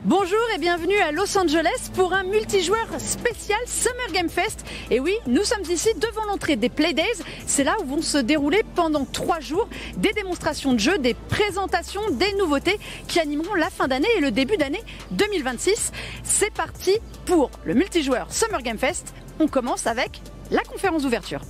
Bonjour et bienvenue à Los Angeles pour un multijoueur spécial Summer Game Fest. Et oui, nous sommes ici devant l'entrée des Playdays. C'est là où vont se dérouler pendant 3 jours des démonstrations de jeux, des présentations, des nouveautés qui animeront la fin d'année et le début d'année 2026. C'est parti pour le multijoueur Summer Game Fest. On commence avec la conférence d'ouverture.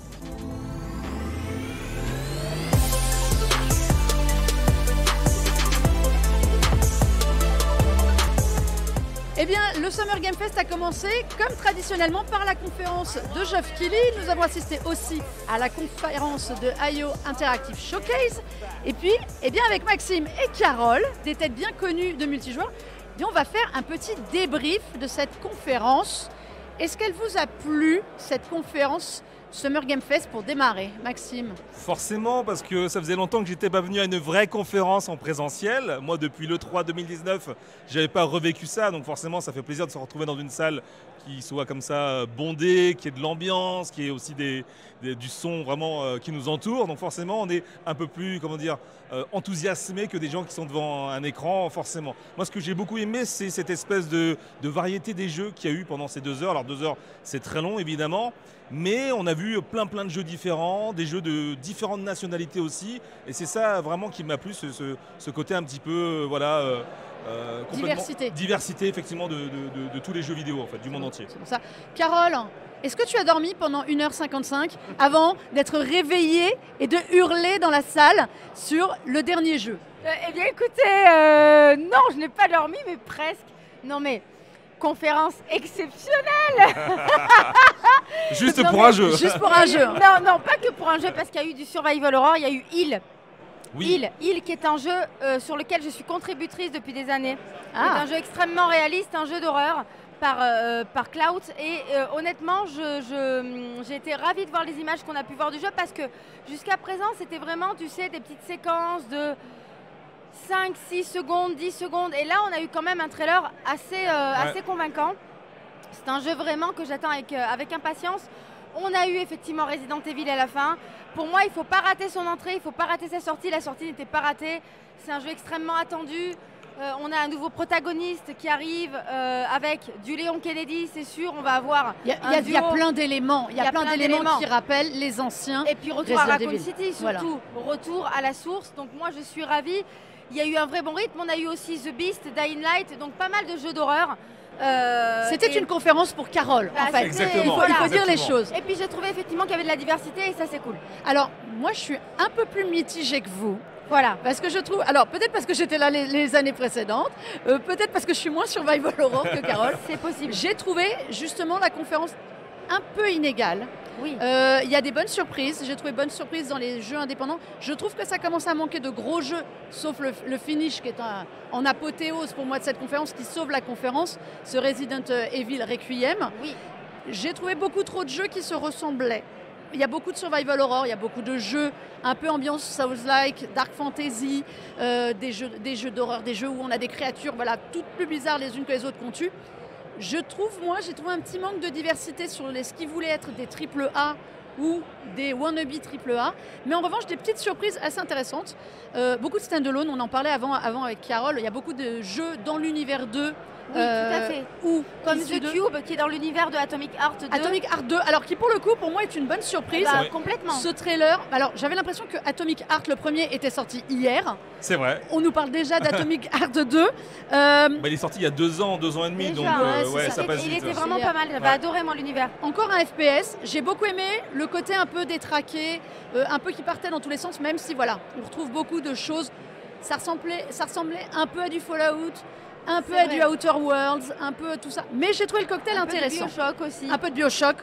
Eh bien, le Summer Game Fest a commencé, comme traditionnellement, par la conférence de Geoff Keighley. Nous avons assisté aussi à la conférence de IO Interactive Showcase. Et puis, eh bien, avec Maxime et Carole, des têtes bien connues de multijoueurs, eh on va faire un petit débrief de cette conférence. Est-ce qu'elle vous a plu, cette conférence Summer Game Fest, pour démarrer, Maxime? Forcément, parce que ça faisait longtemps que j'étais pas venu à une vraie conférence en présentiel. Moi, depuis l'E3 2019, j'avais pas revécu ça, donc forcément, ça fait plaisir de se retrouver dans une salle qui soit comme ça bondée, qui ait de l'ambiance, qui ait aussi du son vraiment qui nous entoure. Donc forcément, on est un peu plus, comment dire, enthousiasmé que des gens qui sont devant un écran, forcément. Moi, ce que j'ai beaucoup aimé, c'est cette espèce de variété des jeux qu'il y a eu pendant ces 2 heures. Alors 2 heures, c'est très long, évidemment. Mais on a vu plein de jeux différents, des jeux de différentes nationalités aussi. Et c'est ça vraiment qui m'a plu, ce côté un petit peu, voilà, diversité effectivement de tous les jeux vidéo en fait, du monde entier. C'est pour ça. Carole, est-ce que tu as dormi pendant 1h55 avant d'être réveillée et de hurler dans la salle sur le dernier jeu? Eh bien écoutez, non, je n'ai pas dormi, mais presque. Non mais, conférence exceptionnelle. Juste pour un jeu. Juste pour un jeu. Non, pas que pour un jeu, parce qu'il y a eu du Survival Horror, il y a eu Hill. Oui. Hill qui est un jeu sur lequel je suis contributrice depuis des années. C'est un jeu extrêmement réaliste, un jeu d'horreur par Cloud. Et honnêtement, j'ai été ravie de voir les images qu'on a pu voir du jeu, parce que jusqu'à présent, c'était vraiment, tu sais, des petites séquences de 5, 6 secondes, 10 secondes. Et là, on a eu quand même un trailer assez convaincant. C'est un jeu vraiment que j'attends avec impatience. On a eu effectivement Resident Evil à la fin. Pour moi, il ne faut pas rater son entrée, il ne faut pas rater sa sortie. La sortie n'était pas ratée. C'est un jeu extrêmement attendu. On a un nouveau protagoniste qui arrive avec du Léon Kennedy, c'est sûr. On va avoir Il y a plein d'éléments. Il y a plein d'éléments qui rappellent les anciens. Et puis retour à Raccoon City, surtout. Voilà. Retour à la source. Donc moi, je suis ravie. Il y a eu un vrai bon rythme. On a eu aussi The Beast, Dying Light, donc pas mal de jeux d'horreur. C'était une conférence pour Carole, en fait. Exactement. Il faut dire les choses. Et puis j'ai trouvé effectivement qu'il y avait de la diversité et ça c'est cool. Alors, moi je suis un peu plus mitigée que vous. Voilà. Parce que je trouve, alors peut-être parce que j'étais là les années précédentes, peut-être parce que je suis moins Survival Horror que Carole. C'est possible. J'ai trouvé justement la conférence un peu inégale. Oui. Il y a des bonnes surprises. J'ai trouvé bonnes surprises dans les jeux indépendants. Je trouve que ça commence à manquer de gros jeux, sauf le finish qui est en apothéose pour moi de cette conférence, qui sauve la conférence, ce Resident Evil Requiem. Oui. J'ai trouvé beaucoup trop de jeux qui se ressemblaient. Il y a beaucoup de survival horror, il y a beaucoup de jeux un peu ambiance Souls-like, dark fantasy, des jeux d'horreur, des jeux où on a des créatures, voilà, toutes plus bizarres les unes que les autres qu'on tue. J'ai trouvé un petit manque de diversité sur ce qui voulait être des AAA ou des wannabe AAA. Mais en revanche, des petites surprises assez intéressantes. Beaucoup de stand-alone, on en parlait avant avec Carole. Il y a beaucoup de jeux dans l'univers 2. Oui, tout à fait. Comme The Cube, qui est dans l'univers de Atomic Heart 2. Atomic Heart 2, alors qui pour le coup, pour moi, est une bonne surprise. Bah, complètement. Ce trailer, alors j'avais l'impression que Atomic Heart, le premier, était sorti hier. C'est vrai. On nous parle déjà d'Atomic Heart 2. Il est sorti il y a 2 ans et demi, déjà, donc ça passe vite. Il était vraiment pas mal, j'avais adoré moi l'univers. Encore un FPS, j'ai beaucoup aimé le côté un peu détraqué, un peu qui partait dans tous les sens, même si voilà, on retrouve beaucoup de choses. Ça ressemblait un peu à du Fallout, un peu à du Outer Worlds, un peu tout ça. Mais j'ai trouvé le cocktail intéressant. Un peu de Bioshock aussi. Un peu de Bioshock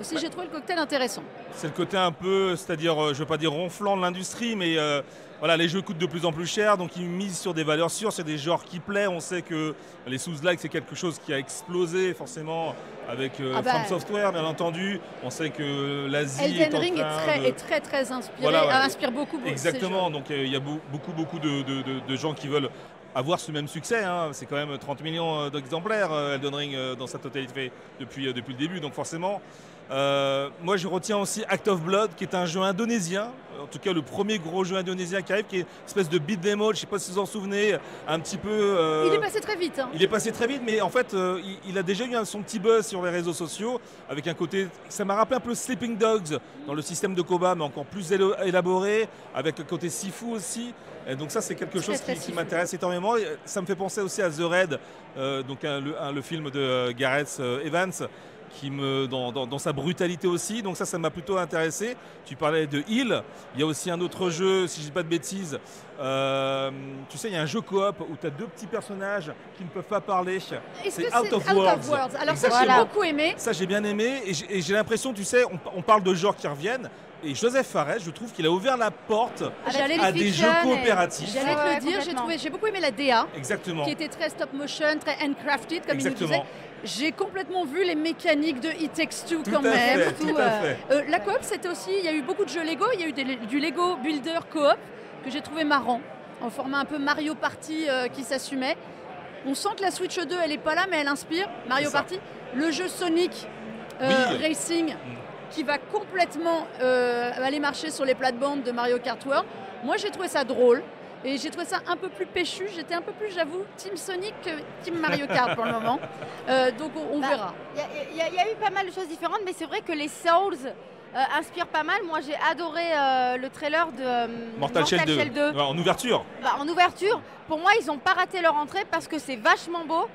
aussi, j'ai trouvé le cocktail intéressant. C'est le côté un peu, c'est-à-dire, je ne veux pas dire ronflant de l'industrie, mais voilà, les jeux coûtent de plus en plus cher, donc ils misent sur des valeurs sûres, c'est des genres qui plaisent. On sait que les Souls-like, c'est quelque chose qui a explosé forcément avec From Software, bien entendu. On sait que l'Asie Elden Ring est très inspiré, voilà, inspire beaucoup. Exactement, donc il y a beaucoup de gens qui veulent avoir ce même succès, hein. C'est quand même 30 millions d'exemplaires Elden Ring dans sa totalité depuis le début, donc forcément Moi, je retiens aussi Act of Blood, qui est un jeu indonésien. En tout cas, le premier gros jeu indonésien qui arrive, qui est une espèce de beat 'em all. Je ne sais pas si vous en souvenez, un petit peu. Il est passé très vite. Hein. Il est passé très vite, mais en fait, il a déjà eu son petit buzz sur les réseaux sociaux, avec un côté. Ça m'a rappelé un peu Sleeping Dogs dans le système de combat, mais encore plus élaboré, avec le côté Sifu aussi. Et donc ça, c'est quelque chose qui m'intéresse énormément. Et ça me fait penser aussi à The Raid, donc le film de Gareth Evans, dans sa brutalité aussi. Donc ça m'a plutôt intéressé. Tu parlais de Hill. Il y a aussi un autre jeu, si je ne dis pas de bêtises. Tu sais, il y a un jeu coop où tu as deux petits personnages qui ne peuvent pas parler. C'est Out of Worlds. Alors ça, j'ai beaucoup aimé. Ça, j'ai bien aimé. Et j'ai l'impression, tu sais, on parle de genres qui reviennent. Et Joseph Fares, je trouve qu'il a ouvert la porte à des jeux coopératifs. J'allais te le dire, j'ai beaucoup aimé la DA. Exactement. Qui était très stop motion, très handcrafted, comme il nous disait. J'ai complètement vu les mécaniques de It Takes Two quand même. Tout à fait. La coop, c'était aussi, il y a eu beaucoup de jeux Lego, il y a eu du Lego Builder coop que j'ai trouvé marrant, en format un peu Mario Party qui s'assumait. On sent que la Switch 2, elle n'est pas là, mais elle inspire Mario Party. Le jeu Sonic Racing, qui va complètement aller marcher sur les plates-bandes de Mario Kart World. Moi, j'ai trouvé ça drôle. Et j'ai trouvé ça un peu plus péchu. J'étais un peu plus, j'avoue, Team Sonic que Team Mario Kart pour le moment. Donc on verra. Il y a eu pas mal de choses différentes, mais c'est vrai que les Souls inspirent pas mal. Moi, j'ai adoré le trailer de Mortal Shell 2. Ouais, en ouverture. En ouverture. Pour moi, ils n'ont pas raté leur entrée parce que c'est vachement beau.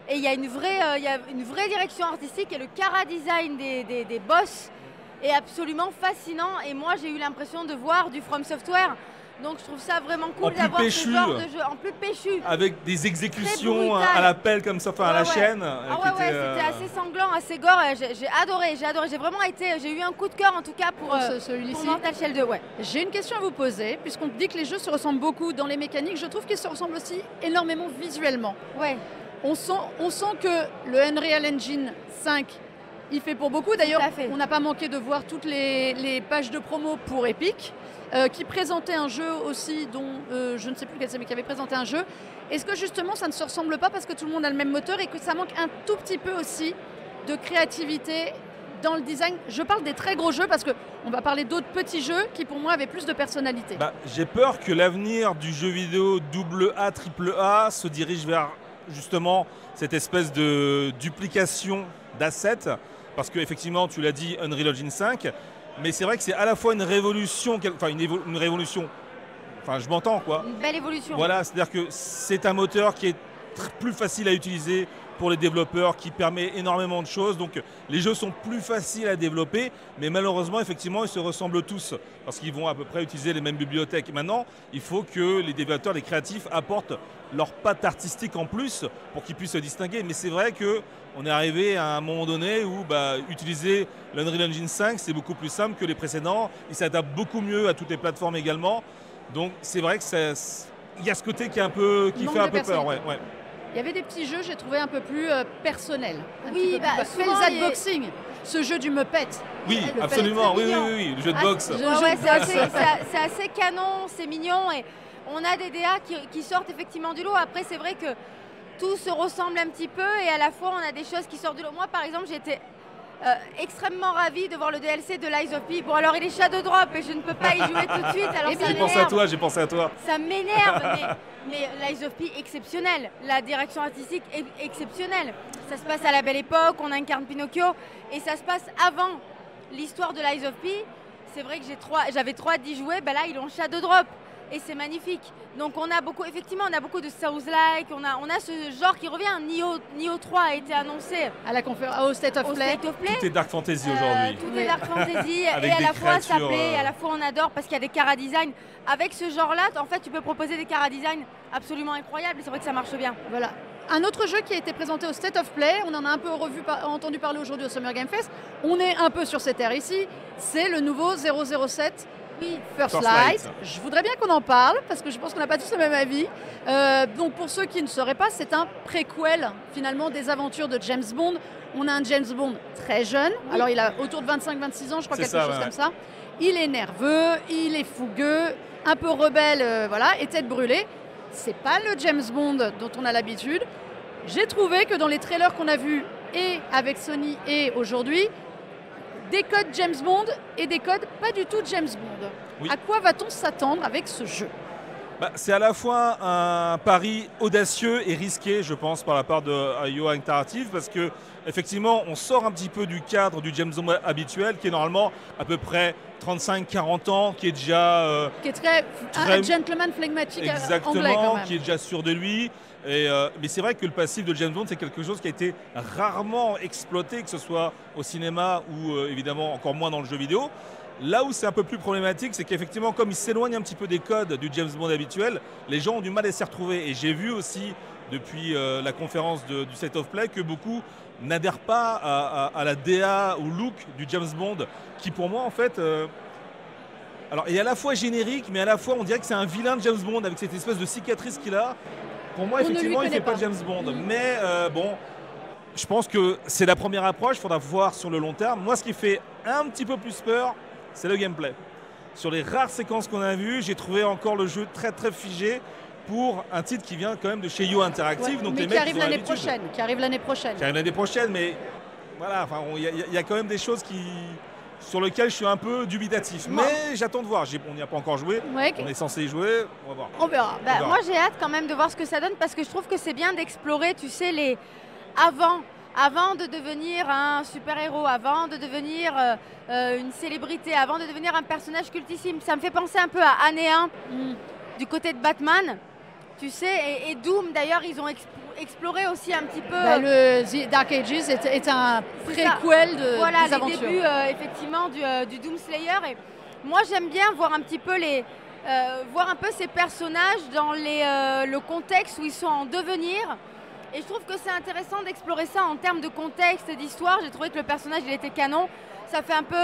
Et il y a une vraie direction artistique et le chara-design des boss est absolument fascinant. Et moi, j'ai eu l'impression de voir du From Software. Donc je trouve ça vraiment cool d'avoir ce genre de jeu en plus péchu. Avec des exécutions à l'appel comme ça, à la chaîne. C'était assez sanglant, assez gore. J'ai adoré. J'ai eu un coup de cœur en tout cas pour Mortal Shell 2. Ouais. J'ai une question à vous poser, puisqu'on dit que les jeux se ressemblent beaucoup dans les mécaniques. Je trouve qu'ils se ressemblent aussi énormément visuellement. Ouais. On sent que le Unreal Engine 5, il fait pour beaucoup. D'ailleurs, on n'a pas manqué de voir toutes les pages de promo pour Epic. Qui présentait un jeu aussi dont je ne sais plus quel c'est, mais qui avait présenté un jeu. Est-ce que justement ça ne se ressemble pas parce que tout le monde a le même moteur et que ça manque un tout petit peu aussi de créativité dans le design? Je parle des très gros jeux parce qu'on va parler d'autres petits jeux qui pour moi avaient plus de personnalité. J'ai peur que l'avenir du jeu vidéo AA, AAA se dirige vers justement cette espèce de duplication d'assets parce qu'effectivement, tu l'as dit, Unreal Engine 5. Mais c'est vrai que c'est à la fois une révolution, une révolution, je m'entends quoi. Une belle évolution. Voilà, c'est-à-dire que c'est un moteur qui est plus facile à utiliser pour les développeurs, qui permet énormément de choses. Donc les jeux sont plus faciles à développer, mais malheureusement, effectivement, ils se ressemblent tous, parce qu'ils vont à peu près utiliser les mêmes bibliothèques. Maintenant, il faut que les développeurs, les créatifs apportent leur patte artistique en plus pour qu'ils puissent se distinguer. Mais c'est vrai qu'on est arrivé à un moment donné où utiliser l'Unreal Engine 5, c'est beaucoup plus simple que les précédents. Il s'adapte beaucoup mieux à toutes les plateformes également. Donc c'est vrai qu'il y a ce côté qui fait un peu peur. Ouais. Il y avait des petits jeux, j'ai trouvé un peu plus personnels. Fels Boxing, ce jeu du Muppet. Oui, absolument, oui, le jeu de boxe. C'est assez canon, c'est mignon et on a des DA qui sortent effectivement du lot. Après, c'est vrai que tout se ressemble un petit peu et à la fois, on a des choses qui sortent du lot. Moi, par exemple, j'étais extrêmement ravie de voir le DLC de Lies of P. Bon, alors il est Shadow Drop et je ne peux pas y jouer tout de suite. Alors j'ai pensé à toi. Ça m'énerve, mais Lies of P, exceptionnel. La direction artistique est exceptionnelle. Ça se passe à la belle époque, on incarne Pinocchio et ça se passe avant l'histoire de Lies of P. C'est vrai que j'avais trop hâte d'y jouer. Là, ils ont Shadow Drop. Et c'est magnifique. Donc on a beaucoup de Souls-like, on a ce genre qui revient. Nioh 3 a été annoncé au State of Play. Tout est Dark Fantasy aujourd'hui. Tout est Dark Fantasy et à la fois ça plaît, et à la fois on adore parce qu'il y a des chara-design. Avec ce genre-là, en fait, tu peux proposer des chara-design absolument incroyables et c'est vrai que ça marche bien. Voilà. Un autre jeu qui a été présenté au State of Play, on en a un peu entendu parler aujourd'hui au Summer Game Fest. On est un peu sur cette ère ici, c'est le nouveau 007. Oui, First Light. Je voudrais bien qu'on en parle parce que je pense qu'on n'a pas tous le même avis. Donc pour ceux qui ne sauraient pas, c'est un préquel finalement des aventures de James Bond. On a un James Bond très jeune. Oui. Alors il a autour de 25-26 ans, je crois, quelque chose comme ça. Il est nerveux, il est fougueux, un peu rebelle, et tête brûlée. C'est pas le James Bond dont on a l'habitude. J'ai trouvé que dans les trailers qu'on a vus et avec Sony et aujourd'hui, des codes James Bond et des codes pas du tout James Bond. Oui. À quoi va-t-on s'attendre avec ce jeu? C'est à la fois un pari audacieux et risqué, je pense, par la part de IO Interactive, parce que effectivement, on sort un petit peu du cadre du James Bond habituel, qui est normalement à peu près 35-40 ans, qui est déjà qui est très un gentleman flegmatique exactement, anglais quand même. qui est déjà sûr de lui. Mais c'est vrai que le passif de James Bond, c'est quelque chose qui a été rarement exploité, que ce soit au cinéma ou évidemment encore moins dans le jeu vidéo. Là où c'est un peu plus problématique, c'est qu'effectivement, comme il s'éloigne un petit peu des codes du James Bond habituel, les gens ont du mal à s'y retrouver. Et j'ai vu aussi, depuis la conférence du State of Play, que beaucoup n'adhèrent pas à la DA ou look du James Bond, qui pour moi, en fait, alors, est à la fois générique, mais à la fois, on dirait que c'est un vilain de James Bond, avec cette espèce de cicatrice qu'il a. Pour moi, effectivement, il ne fait pas James Bond. Mais bon, je pense que c'est la première approche, il faudra voir sur le long terme. Moi, ce qui fait un petit peu plus peur, c'est le gameplay. Sur les rares séquences qu'on a vues, j'ai trouvé encore le jeu très très figé pour un titre qui vient quand même de chez IO Interactive. Ouais, donc mais les qui mecs, arrive l'année prochaine. Qui arrive l'année prochaine. Qui arrive l'année prochaine, mais voilà, enfin, il y a quand même des choses sur lesquelles je suis un peu dubitatif. Moi. Mais j'attends de voir. On n'y a pas encore joué. Ouais. On est censé y jouer. On va voir. On verra. On verra. Moi, j'ai hâte quand même de voir ce que ça donne parce que je trouve que c'est bien d'explorer, tu sais, les avant de devenir un super-héros, avant de devenir une célébrité, avant de devenir un personnage cultissime. Ça me fait penser un peu à Année 1 du côté de Batman, tu sais, et Doom d'ailleurs, ils ont exploré aussi un petit peu... le Dark Ages est un préquel de voilà, des aventures. Les débuts effectivement du Doom Slayer. Et moi, j'aime bien voir un petit peu voir un peu ces personnages dans le contexte où ils sont en devenir. Et je trouve que c'est intéressant d'explorer ça en termes de contexte et d'histoire. J'ai trouvé que le personnage, il était canon. Ça fait un peu...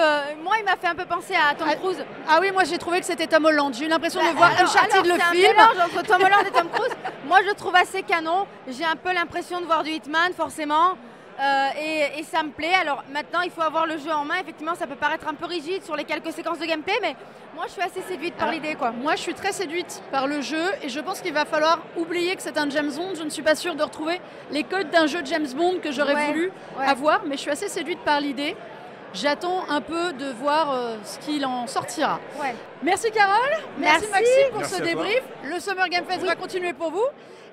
moi, il m'a fait un peu penser à Tom Cruise. Ah oui, moi, j'ai trouvé que c'était Tom Holland. J'ai eu l'impression de voir Uncharted, le film. C'est un mélange entre Tom Holland et Tom Cruise. Moi, je le trouve assez canon. J'ai un peu l'impression de voir du Hitman, forcément. Et ça me plaît. Alors maintenant, il faut avoir le jeu en main. Effectivement, ça peut paraître un peu rigide sur les quelques séquences de gameplay, mais moi, je suis assez séduite par l'idée, quoi. Moi, je suis très séduite par le jeu et je pense qu'il va falloir oublier que c'est un James Bond. Je ne suis pas sûre de retrouver les codes d'un jeu de James Bond que j'aurais voulu avoir, mais je suis assez séduite par l'idée. J'attends un peu de voir ce qu'il en sortira. Ouais. Merci Carole, merci Maxime pour ce débrief. Le Summer Game Fest va continuer pour vous.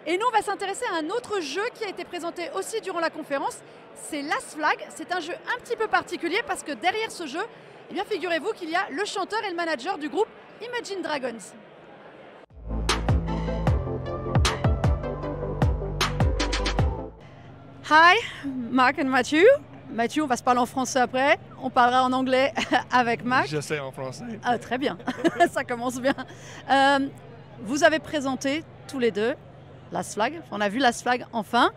Et nous, on va s'intéresser à un autre jeu qui a été présenté aussi durant la conférence. C'est Last Flag. C'est un jeu un petit peu particulier parce que derrière ce jeu, eh bien, figurez-vous qu'il y a le chanteur et le manager du groupe Imagine Dragons. Hi, Marc et Mathieu. Mathieu, on va se parler en français après. On parlera en anglais avec Marc. Je sais en français. Ah, très bien, ça commence bien. Vous avez présenté tous les deux Last Flag. On a vu Last Flag enfin.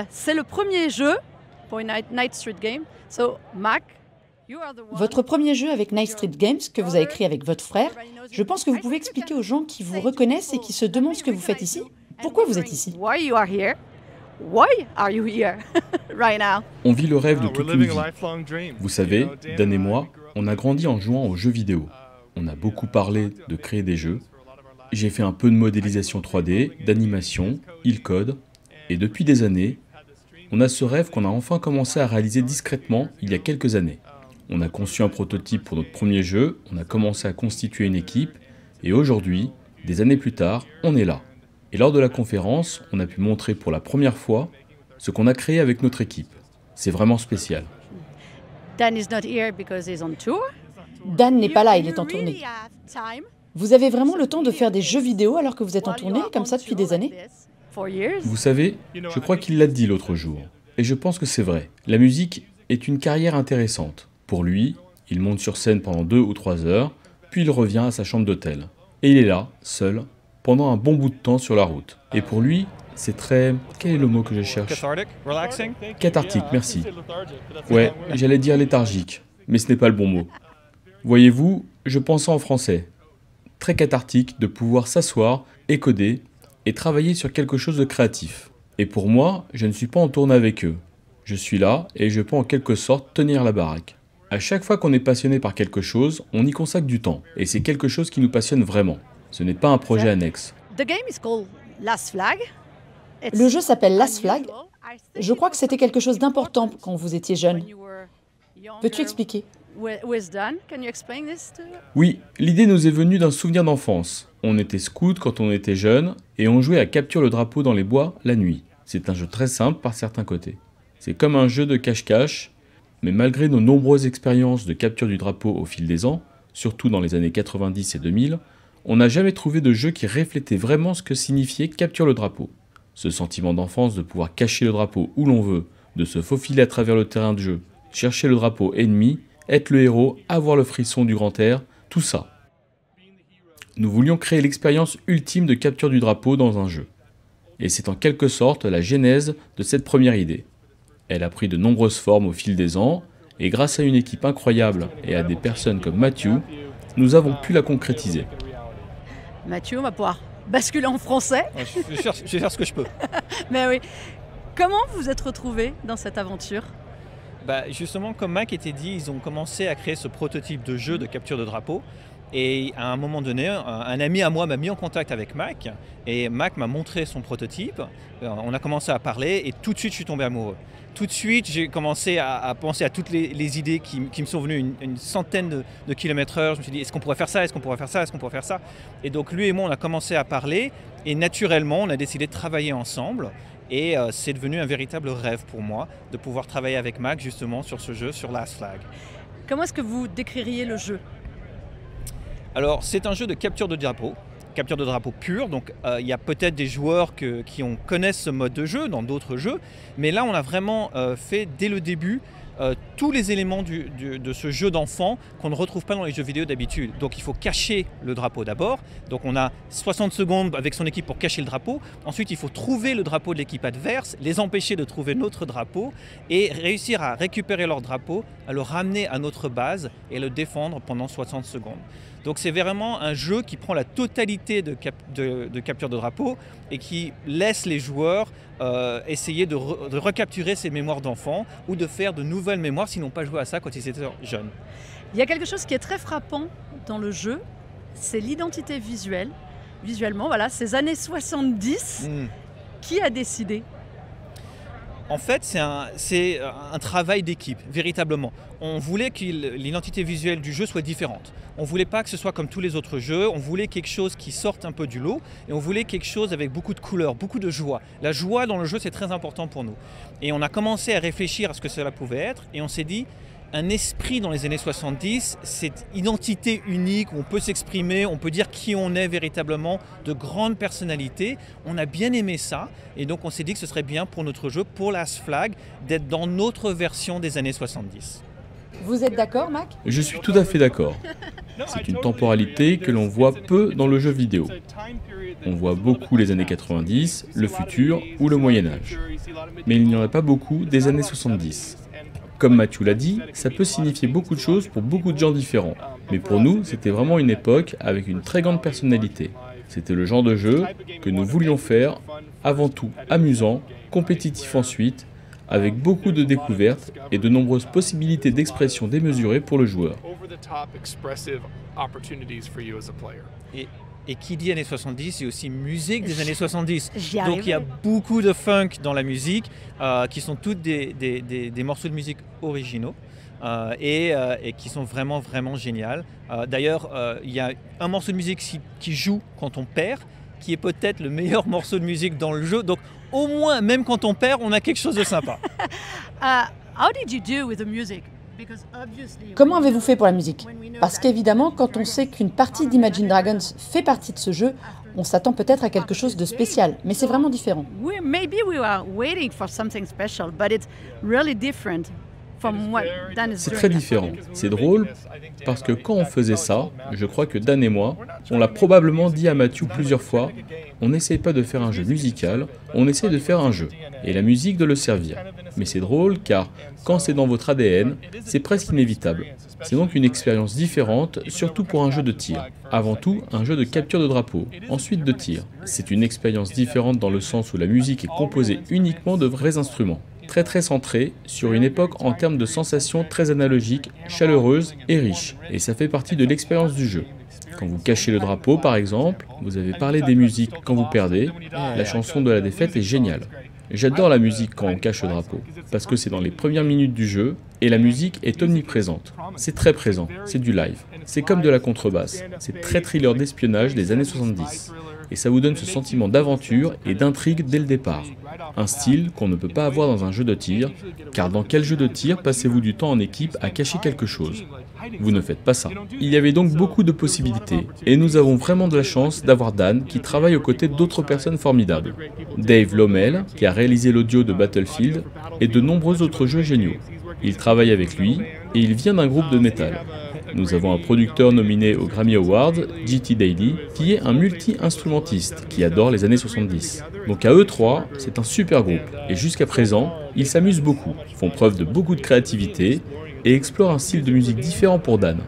C'est le premier jeu pour une Night Street Game. So, Marc, votre premier jeu avec Night Street Games que vous avez créé avec votre frère, je pense que vous pouvez expliquer aux gens qui vous reconnaissent et qui se demandent ce que vous faites ici. Pourquoi vous êtes ici? Why you are here? Why are you here right now? On vit le rêve de toute une vie. Vous savez, Dan et moi, on a grandi en jouant aux jeux vidéo. On a beaucoup parlé de créer des jeux. J'ai fait un peu de modélisation 3D, d'animation, il code. Et depuis des années, on a ce rêve qu'on a enfin commencé à réaliser discrètement il y a quelques années. On a conçu un prototype pour notre premier jeu, on a commencé à constituer une équipe, et aujourd'hui, des années plus tard, on est là. Et lors de la conférence, on a pu montrer pour la première fois ce qu'on a créé avec notre équipe. C'est vraiment spécial. Dan is not here because he's on tour. Dan n'est pas là, il est en tournée. Vous avez vraiment le temps de faire des jeux vidéo alors que vous êtes en tournée, comme ça, depuis des années? Vous savez, je crois qu'il l'a dit l'autre jour, et je pense que c'est vrai. La musique est une carrière intéressante. Pour lui, il monte sur scène pendant 2 ou 3 heures, puis il revient à sa chambre d'hôtel. Et il est là, seul, pendant un bon bout de temps sur la route. Et pour lui, c'est très... Quel est le mot que je cherche? Cathartique, merci. Ouais, j'allais dire léthargique, mais ce n'est pas le bon mot. Voyez-vous, je pensais en français. Très cathartique de pouvoir s'asseoir et coder et travailler sur quelque chose de créatif. Et pour moi, je ne suis pas en tournée avec eux. Je suis là et je peux en quelque sorte tenir la baraque. À chaque fois qu'on est passionné par quelque chose, on y consacre du temps. Et c'est quelque chose qui nous passionne vraiment. Ce n'est pas un projet annexe. Le jeu s'appelle Last Flag. Je crois que c'était quelque chose d'important quand vous étiez jeune. Peux-tu expliquer? with Dan. Can you explain this to... Oui, l'idée nous est venue d'un souvenir d'enfance. On était scouts quand on était jeunes et on jouait à Capture le drapeau dans les bois la nuit. C'est un jeu très simple par certains côtés. C'est comme un jeu de cache-cache, mais malgré nos nombreuses expériences de capture du drapeau au fil des ans, surtout dans les années 90 et 2000, on n'a jamais trouvé de jeu qui reflétait vraiment ce que signifiait Capture le drapeau. Ce sentiment d'enfance de pouvoir cacher le drapeau où l'on veut, de se faufiler à travers le terrain de jeu, chercher le drapeau ennemi, être le héros, avoir le frisson du grand air, tout ça. Nous voulions créer l'expérience ultime de capture du drapeau dans un jeu. Et c'est en quelque sorte la genèse de cette première idée. Elle a pris de nombreuses formes au fil des ans, et grâce à une équipe incroyable et à des personnes comme Matthew, nous avons pu la concrétiser. Mathieu, on va pouvoir basculer en français. Je vais faire ce que je peux. Mais oui. Comment vous vous êtes retrouvés dans cette aventure ? Justement, comme Mac était dit, ils ont commencé à créer ce prototype de jeu de capture de drapeau. Et à un moment donné, un ami à moi m'a mis en contact avec Mac. Et Mac m'a montré son prototype. On a commencé à parler et tout de suite, je suis tombé amoureux. Tout de suite, j'ai commencé à penser à toutes les idées qui me sont venues, une centaine de kilomètres heure. Je me suis dit, est-ce qu'on pourrait faire ça? Est-ce qu'on pourrait faire ça? Est-ce qu'on pourrait faire ça? Et donc, lui et moi, on a commencé à parler. Et naturellement, on a décidé de travailler ensemble. Et c'est devenu un véritable rêve pour moi de pouvoir travailler avec Mac justement sur ce jeu, sur Last Flag. Comment est-ce que vous décririez le jeu? Alors c'est un jeu de capture de drapeau pur, donc il y a peut-être des joueurs qui connaissent ce mode de jeu dans d'autres jeux, mais là on a vraiment fait dès le début tous les éléments de ce jeu d'enfant qu'on ne retrouve pas dans les jeux vidéo d'habitude. Donc il faut cacher le drapeau d'abord, donc on a 60 secondes avec son équipe pour cacher le drapeau, ensuite il faut trouver le drapeau de l'équipe adverse, les empêcher de trouver notre drapeau et réussir à récupérer leur drapeau, à le ramener à notre base et le défendre pendant 60 secondes. Donc c'est vraiment un jeu qui prend la totalité de capture de drapeau et qui laisse les joueurs essayer de recapturer ces mémoires d'enfants ou de faire de nouvelles mémoires s'ils n'ont pas joué à ça quand ils étaient jeunes. Il y a quelque chose qui est très frappant dans le jeu, c'est l'identité visuelle. Visuellement, voilà, ces années 70, qui a décidé ? En fait, c'est un travail d'équipe, véritablement. On voulait que l'identité visuelle du jeu soit différente. On ne voulait pas que ce soit comme tous les autres jeux, on voulait quelque chose qui sorte un peu du lot et on voulait quelque chose avec beaucoup de couleurs, beaucoup de joie. La joie dans le jeu, c'est très important pour nous. Et on a commencé à réfléchir à ce que cela pouvait être et on s'est dit, un esprit dans les années 70, cette identité unique où on peut s'exprimer, on peut dire qui on est véritablement, de grandes personnalités. On a bien aimé ça et donc on s'est dit que ce serait bien pour notre jeu, pour Last Flag, d'être dans notre version des années 70. Vous êtes d'accord, Mac? Je suis tout à fait d'accord. C'est une temporalité que l'on voit peu dans le jeu vidéo. On voit beaucoup les années 90, le futur ou le Moyen-Âge. Mais il n'y en a pas beaucoup des années 70. Comme Matthew l'a dit, ça peut signifier beaucoup de choses pour beaucoup de gens différents. Mais pour nous, c'était vraiment une époque avec une très grande personnalité. C'était le genre de jeu que nous voulions faire, avant tout amusant, compétitif ensuite, avec beaucoup de découvertes et de nombreuses possibilités d'expression démesurées pour le joueur. Et qui dit années 70, c'est aussi musique des années 70. Donc il y a beaucoup de funk dans la musique, qui sont toutes des morceaux de musique originaux et qui sont vraiment, vraiment géniales. D'ailleurs, il y a un morceau de musique qui joue quand on perd, qui est peut-être le meilleur morceau de musique dans le jeu. Donc au moins, même quand on perd, on a quelque chose de sympa. How did you do with the music? Comment avez-vous fait pour la musique? Parce qu'évidemment, quand on sait qu'une partie d'Imagine Dragons fait partie de ce jeu, on s'attend peut-être à quelque chose de spécial, mais c'est vraiment différent. Maybe we were waiting for something special, but it's really different from what Dan is C'est doing. très différent. C'est drôle parce que quand on faisait ça, je crois que Dan et moi, on l'a probablement dit à Matthew plusieurs fois, on n'essaye pas de faire un jeu musical, on essaye de faire un jeu, et la musique de le servir. Mais c'est drôle car quand c'est dans votre ADN, c'est presque inévitable. C'est donc une expérience différente, surtout pour un jeu de tir. Avant tout, un jeu de capture de drapeau, ensuite de tir. C'est une expérience différente dans le sens où la musique est composée uniquement de vrais instruments. Très centrée sur une époque en termes de sensations très analogiques, chaleureuses et riches. Et ça fait partie de l'expérience du jeu. Quand vous cachez le drapeau, par exemple, vous avez parlé des musiques quand vous perdez, la chanson de la défaite est géniale. J'adore la musique quand on cache le drapeau, parce que c'est dans les premières minutes du jeu, Et la musique est omniprésente. C'est très présent, c'est du live. C'est comme de la contrebasse. C'est très thriller d'espionnage des années 70. Et ça vous donne ce sentiment d'aventure et d'intrigue dès le départ. Un style qu'on ne peut pas avoir dans un jeu de tir, car dans quel jeu de tir passez-vous du temps en équipe à cacher quelque chose? Vous ne faites pas ça. Il y avait donc beaucoup de possibilités, et nous avons vraiment de la chance d'avoir Dan qui travaille aux côtés d'autres personnes formidables. Dave Lommel, qui a réalisé l'audio de Battlefield, et de nombreux autres jeux géniaux. Il travaille avec lui, et il vient d'un groupe de métal. Nous avons un producteur nominé aux Grammy Awards, J.T. Daly, qui est un multi-instrumentiste qui adore les années 70. Donc à eux trois, c'est un super groupe. Et jusqu'à présent, ils s'amusent beaucoup, font preuve de beaucoup de créativité et explorent un style de musique différent pour Dan.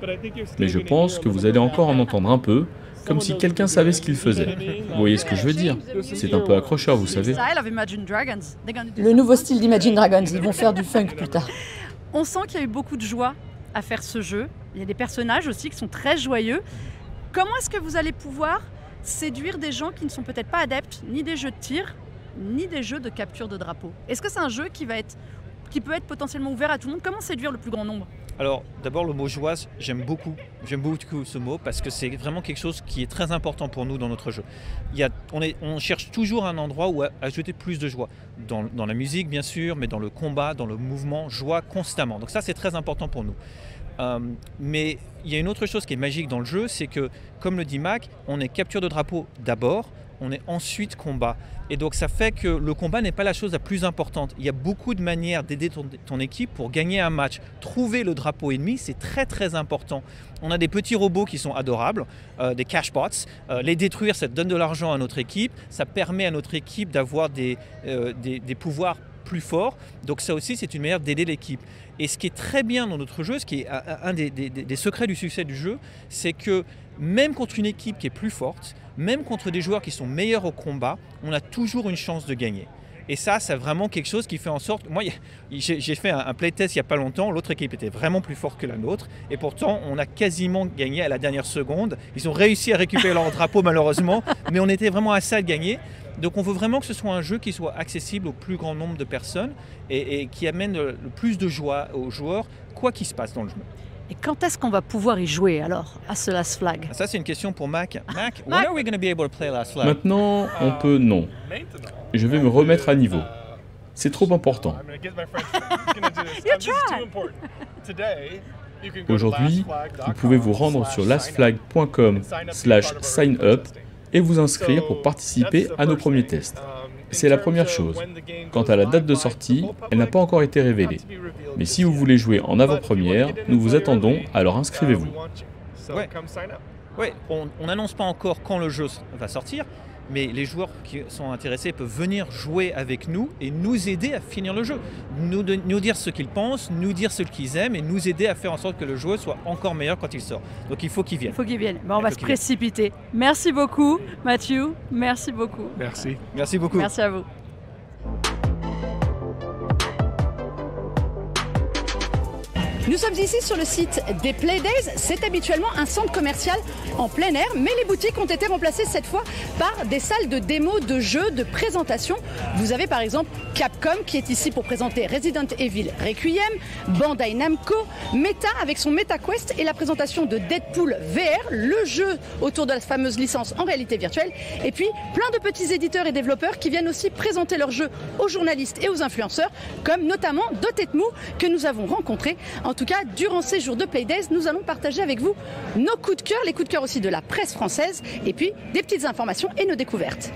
Mais je pense que vous allez encore en entendre un peu, comme si quelqu'un savait ce qu'il faisait. Vous voyez ce que je veux dire? C'est un peu accrocheur, vous savez. Le nouveau style d'Imagine Dragons, ils vont faire du funk plus tard. On sent qu'il y a eu beaucoup de joie à faire ce jeu. Il y a des personnages aussi qui sont très joyeux. Comment est-ce que vous allez pouvoir séduire des gens qui ne sont peut-être pas adeptes ni des jeux de tir, ni des jeux de capture de drapeau? Est-ce que c'est un jeu qui peut être potentiellement ouvert à tout le monde? Comment séduire le plus grand nombre? Alors d'abord le mot joie, j'aime beaucoup ce mot parce que c'est vraiment quelque chose qui est très important pour nous dans notre jeu. On cherche toujours un endroit où ajouter plus de joie. Dans la musique bien sûr, mais dans le combat, dans le mouvement, joie constamment. Donc ça c'est très important pour nous. Mais il y a une autre chose qui est magique dans le jeu, c'est que comme le dit Mac, on est capture de drapeau d'abord, on est ensuite combat. Et donc ça fait que le combat n'est pas la chose la plus importante. Il y a beaucoup de manières d'aider ton équipe pour gagner un match. Trouver le drapeau ennemi, c'est très très important. On a des petits robots qui sont adorables, des cashbots. Les détruire, ça donne de l'argent à notre équipe. Ça permet à notre équipe d'avoir des pouvoirs plus forts. Donc ça aussi, c'est une manière d'aider l'équipe. Et ce qui est très bien dans notre jeu, ce qui est un des secrets du succès du jeu, c'est que même contre une équipe qui est plus forte, même contre des joueurs qui sont meilleurs au combat, on a toujours une chance de gagner. Et ça, c'est vraiment quelque chose qui fait en sorte... Moi, j'ai fait un playtest il n'y a pas longtemps, l'autre équipe était vraiment plus forte que la nôtre, et pourtant, on a quasiment gagné à la dernière seconde. Ils ont réussi à récupérer leur drapeau malheureusement, mais on était vraiment à ça de gagner. Donc on veut vraiment que ce soit un jeu qui soit accessible au plus grand nombre de personnes et qui amène le plus de joie aux joueurs, quoi qu'il se passe dans le jeu. Et quand est-ce qu'on va pouvoir y jouer alors à ce Last Flag? Ça c'est une question pour Mac. Mac, when are we going to be able to play Last Flag? Maintenant, on peut non. Je vais me remettre à niveau. C'est trop important. Aujourd'hui, vous pouvez vous rendre sur lastflag.com/sign-up et vous inscrire pour participer à nos premiers tests. C'est la première chose. Quant à la date de sortie, elle n'a pas encore été révélée. Mais si vous voulez jouer en avant-première, nous vous attendons, alors inscrivez-vous. Ouais, on n'annonce pas encore quand le jeu va sortir, mais les joueurs qui sont intéressés peuvent venir jouer avec nous et nous aider à finir le jeu. Nous dire ce qu'ils pensent, nous dire ce qu'ils aiment et nous aider à faire en sorte que le jeu soit encore meilleur quand il sort. Donc il faut qu'ils viennent. Il faut qu'ils viennent. Bon, on va se précipiter. Merci beaucoup, Matthew. Merci beaucoup. Merci. Merci beaucoup. Merci à vous. Nous sommes ici sur le site des Playdays. C'est habituellement un centre commercial en plein air, mais les boutiques ont été remplacées cette fois par des salles de démo, de jeux, de présentation. Vous avez par exemple Capcom qui est ici pour présenter Resident Evil Requiem, Bandai Namco, Meta avec son MetaQuest et la présentation de Deadpool VR, le jeu autour de la fameuse licence en réalité virtuelle. Et puis plein de petits éditeurs et développeurs qui viennent aussi présenter leurs jeux aux journalistes et aux influenceurs, comme notamment Dotemu que nous avons rencontré. En tout cas, durant ces jours de Playdays, nous allons partager avec vous nos coups de cœur, les coups de cœur aussi de la presse française, et puis des petites informations et nos découvertes.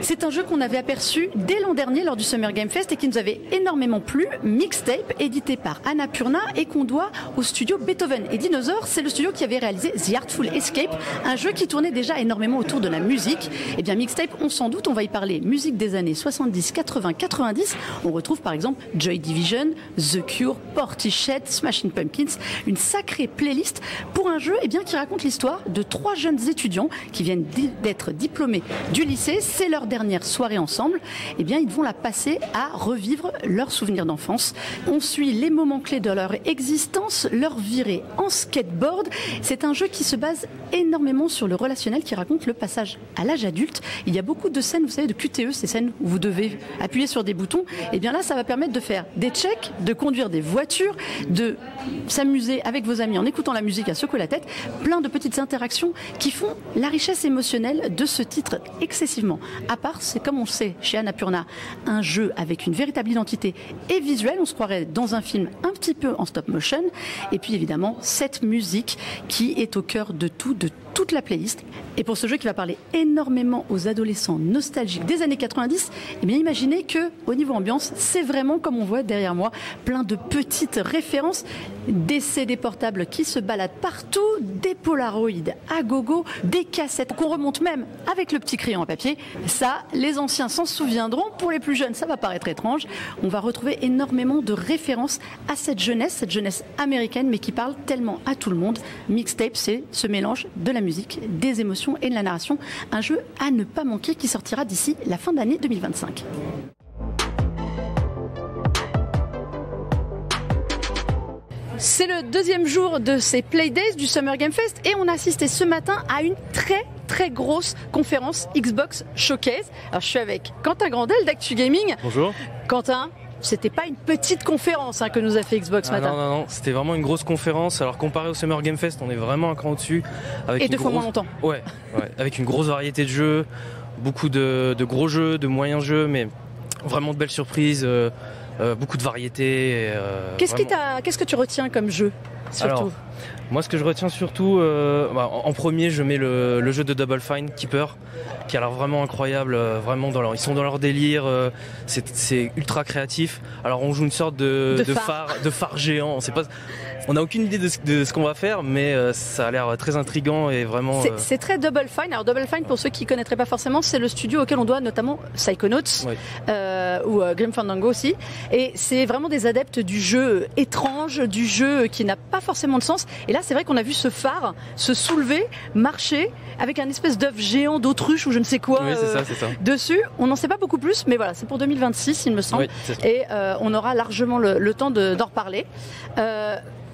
C'est un jeu qu'on avait aperçu dès l'an dernier lors du Summer Game Fest et qui nous avait énormément plu, Mixtape, édité par Annapurna et qu'on doit au studio Beethoven et Dinosaur. C'est le studio qui avait réalisé The Artful Escape, un jeu qui tournait déjà énormément autour de la musique. Et bien Mixtape, on s'en doute, on va y parler musique des années 70, 80, 90. On retrouve par exemple Joy Division, The Cure, Portishead, Smashing Pumpkins, une sacrée playlist pour un jeu qui raconte l'histoire de 3 jeunes étudiants qui viennent d'être diplômés du lycée. C'est leur dernière soirée ensemble, eh bien, ils vont la passer à revivre leurs souvenirs d'enfance. On suit les moments clés de leur existence, leur virée en skateboard. C'est un jeu qui se base énormément sur le relationnel, qui raconte le passage à l'âge adulte. Il y a beaucoup de scènes, vous savez, de QTE, ces scènes où vous devez appuyer sur des boutons. Et bien là, ça va permettre de faire des checks, de conduire des voitures, de s'amuser avec vos amis en écoutant la musique à secouer la tête. Plein de petites interactions qui font la richesse émotionnelle de ce titre excessivement à part. C'est, comme on le sait chez Annapurna, un jeu avec une véritable identité et visuelle. On se croirait dans un film un petit peu en stop motion. Et puis évidemment, cette musique qui est au cœur de toute la playlist. Et pour ce jeu qui va parler énormément aux adolescents nostalgiques des années 90, eh bien imaginez que au niveau ambiance, c'est vraiment comme on voit derrière moi, plein de petites références, des CD portables qui se baladent partout, des Polaroids à gogo, des cassettes qu'on remonte même avec le petit crayon à papier. Ça, les anciens s'en souviendront. Pour les plus jeunes, ça va paraître étrange. On va retrouver énormément de références à cette jeunesse américaine, mais qui parle tellement à tout le monde. Mixtape, c'est ce mélange de la musique, des émotions et de la narration. Un jeu à ne pas manquer qui sortira d'ici la fin d'année 2025. C'est le deuxième jour de ces Playdays du Summer Game Fest et on a assisté ce matin à une très grosse conférence Xbox Showcase. Alors je suis avec Quentin Grandel d'Actu Gaming. Bonjour. Quentin, c'était pas une petite conférence que nous a fait Xbox ce matin. Non, c'était vraiment une grosse conférence. Alors comparé au Summer Game Fest, on est vraiment un cran au-dessus. Et deux fois moins longtemps. Ouais, avec une grosse variété de jeux, beaucoup de gros jeux, de moyens jeux, mais vraiment de belles surprises. Beaucoup de variétés. Qu'est-ce que tu retiens comme jeu surtout? Alors, moi, ce que je retiens surtout, en premier, je mets le jeu de Double Fine, Keeper, qui a l'air vraiment incroyable. Vraiment ils sont dans leur délire. C'est ultra créatif. Alors, on joue une sorte de phare géant. On n'a aucune idée de ce qu'on va faire, mais ça a l'air très intriguant et vraiment... C'est très Double Fine. Alors Double Fine, pour ceux qui ne connaîtraient pas forcément, c'est le studio auquel on doit notamment Psychonauts, ou Grim Fandango aussi. Et c'est vraiment des adeptes du jeu étrange, du jeu qui n'a pas forcément de sens. Et là, c'est vrai qu'on a vu ce phare se soulever, marcher, avec un espèce d'œuf géant d'autruche ou je ne sais quoi c'est ça. dessus. On n'en sait pas beaucoup plus, mais voilà, c'est pour 2026, il me semble. Et on aura largement le temps d'en reparler.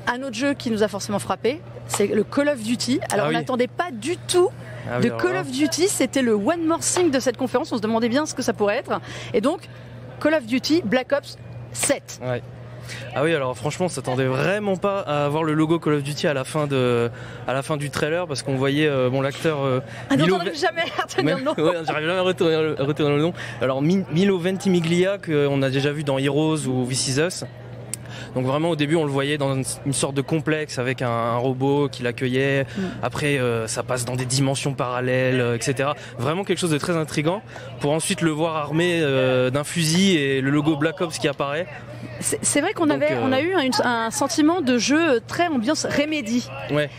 Un autre jeu qui nous a forcément frappé, c'est le Call of Duty. Alors on n'attendait pas du tout de Call of Duty, c'était le One More Thing de cette conférence, on se demandait bien ce que ça pourrait être. Et donc, Call of Duty Black Ops 7. Ouais. Ah oui, alors franchement, on s'attendait vraiment pas à avoir le logo Call of Duty à la fin du trailer, parce qu'on voyait l'acteur Milo... On n'arrive jamais à retenir le nom. J'arrive jamais à retenir le nom. Alors Milo Ventimiglia, qu'on a déjà vu dans Heroes ou This Is Us. Donc vraiment au début on le voyait dans une sorte de complexe avec un robot qui l'accueillait. Après ça passe dans des dimensions parallèles, etc. Vraiment quelque chose de très intriguant pour ensuite le voir armé d'un fusil et le logo Black Ops qui apparaît. C'est vrai qu'on a eu un sentiment de jeu très ambiance Remedy. Ouais,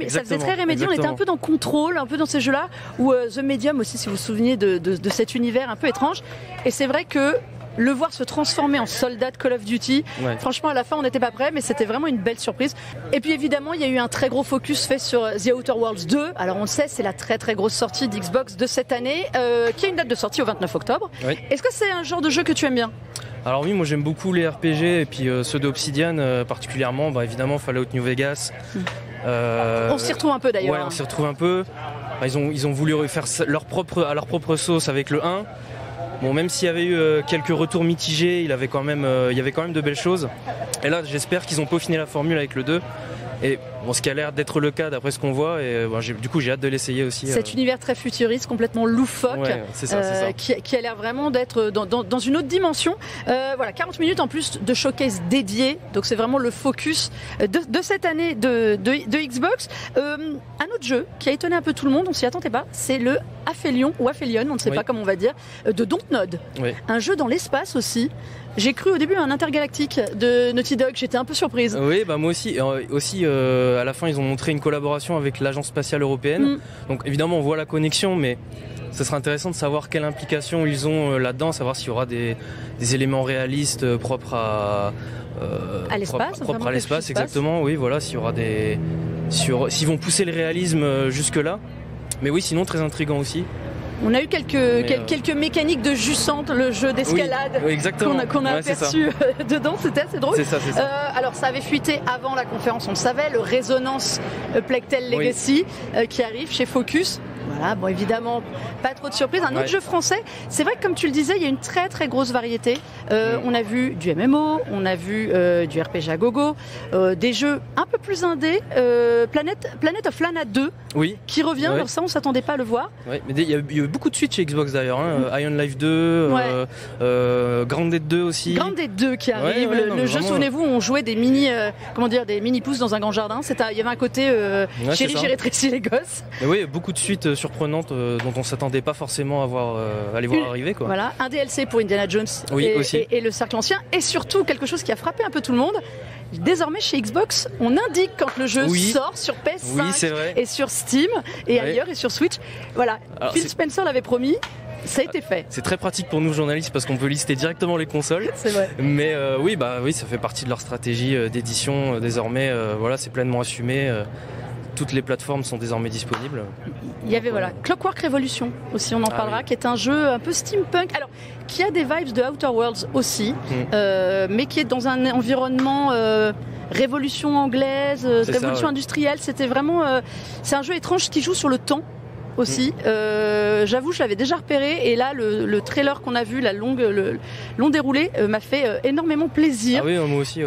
ça faisait très Remedy, on était un peu dans Control, un peu dans ces jeux-là, ou The Medium aussi, si vous vous souvenez de cet univers un peu étrange. Et c'est vrai que le voir se transformer en soldat de Call of Duty, franchement à la fin on n'était pas prêt, mais c'était vraiment une belle surprise. Et puis évidemment il y a eu un très gros focus fait sur The Outer Worlds 2. Alors on le sait, c'est la très grosse sortie d'Xbox de cette année, qui a une date de sortie au 29 octobre. Est-ce que c'est un genre de jeu que tu aimes bien? Alors oui, moi j'aime beaucoup les RPG et puis ceux d'Obsidian particulièrement, évidemment Fallout New Vegas. On s'y retrouve un peu d'ailleurs. Ouais, on s'y retrouve un peu. Ils ont voulu faire à leur propre sauce avec le 1. Bon, même s'il y avait eu quelques retours mitigés, il y avait quand même de belles choses. Et là, j'espère qu'ils ont peaufiné la formule avec le 2. Et ce qui a l'air d'être le cas d'après ce qu'on voit, et du coup j'ai hâte de l'essayer aussi. Cet univers très futuriste, complètement loufoque, c'est ça. Qui a l'air vraiment d'être dans une autre dimension. 40 minutes en plus de showcase dédié, donc c'est vraiment le focus de cette année de Xbox. Un autre jeu qui a étonné un peu tout le monde, on s'y attendait pas, c'est le Aphelion, ou Aphelion, on ne sait pas comment on va dire, de Dontnod. Un jeu dans l'espace aussi. J'ai cru au début à un intergalactique de Naughty Dog, j'étais un peu surprise. Oui, moi aussi. À la fin, ils ont montré une collaboration avec l'Agence spatiale européenne. Donc évidemment, on voit la connexion, mais ce serait intéressant de savoir quelle implication ils ont là-dedans, savoir s'il y aura des éléments réalistes propres à l'espace, exactement. Oui, voilà, s'il y aura s'ils vont pousser le réalisme jusque-là. Mais oui, sinon très intriguant aussi. On a eu quelques mécaniques de Jussante, le jeu d'escalade qu'on a aperçu dedans, c'était assez drôle. C'est ça. Alors ça avait fuité avant la conférence, on le savait, le Résonance Plague Tale Legacy qui arrive chez Focus. Voilà, bon évidemment, pas trop de surprises. Un autre jeu français, c'est vrai que comme tu le disais, il y a une très très grosse variété. On a vu du MMO, on a vu du RPG à gogo, des jeux un peu plus indés, Planet of Lana 2 qui revient, alors ça on s'attendait pas à le voir. Oui, mais il y a eu beaucoup de suites chez Xbox d'ailleurs, Iron Life 2, Grounded 2 aussi. Grounded 2 qui arrive, le jeu, souvenez-vous, on jouait des mini pousses dans un grand jardin, il y avait un côté chérie, j'ai rétréci les gosses. Mais oui, beaucoup de suites surprenantes dont on s'attendait pas forcément à les voir arriver, quoi. Voilà, un DLC pour Indiana Jones et le cercle ancien, et surtout quelque chose qui a frappé un peu tout le monde. Désormais chez Xbox, on indique quand le jeu sort sur PS5 et sur Steam et ailleurs et sur Switch. Voilà, alors, Phil Spencer l'avait promis. Ça a été fait. C'est très pratique pour nous journalistes parce qu'on peut lister directement les consoles. C'est vrai. Mais ça fait partie de leur stratégie d'édition. Désormais, c'est pleinement assumé. Toutes les plateformes sont désormais disponibles. Il y avait Clockwork Revolution aussi, on en parlera, qui est un jeu un peu steampunk, alors qui a des vibes de Outer Worlds aussi, mais qui est dans un environnement révolution anglaise, révolution industrielle. C'était vraiment, c'est un jeu étrange qui joue sur le temps aussi. J'avoue, je l'avais déjà repéré, et là le trailer qu'on a vu, le long déroulé, m'a fait énormément plaisir. Ah oui, moi aussi.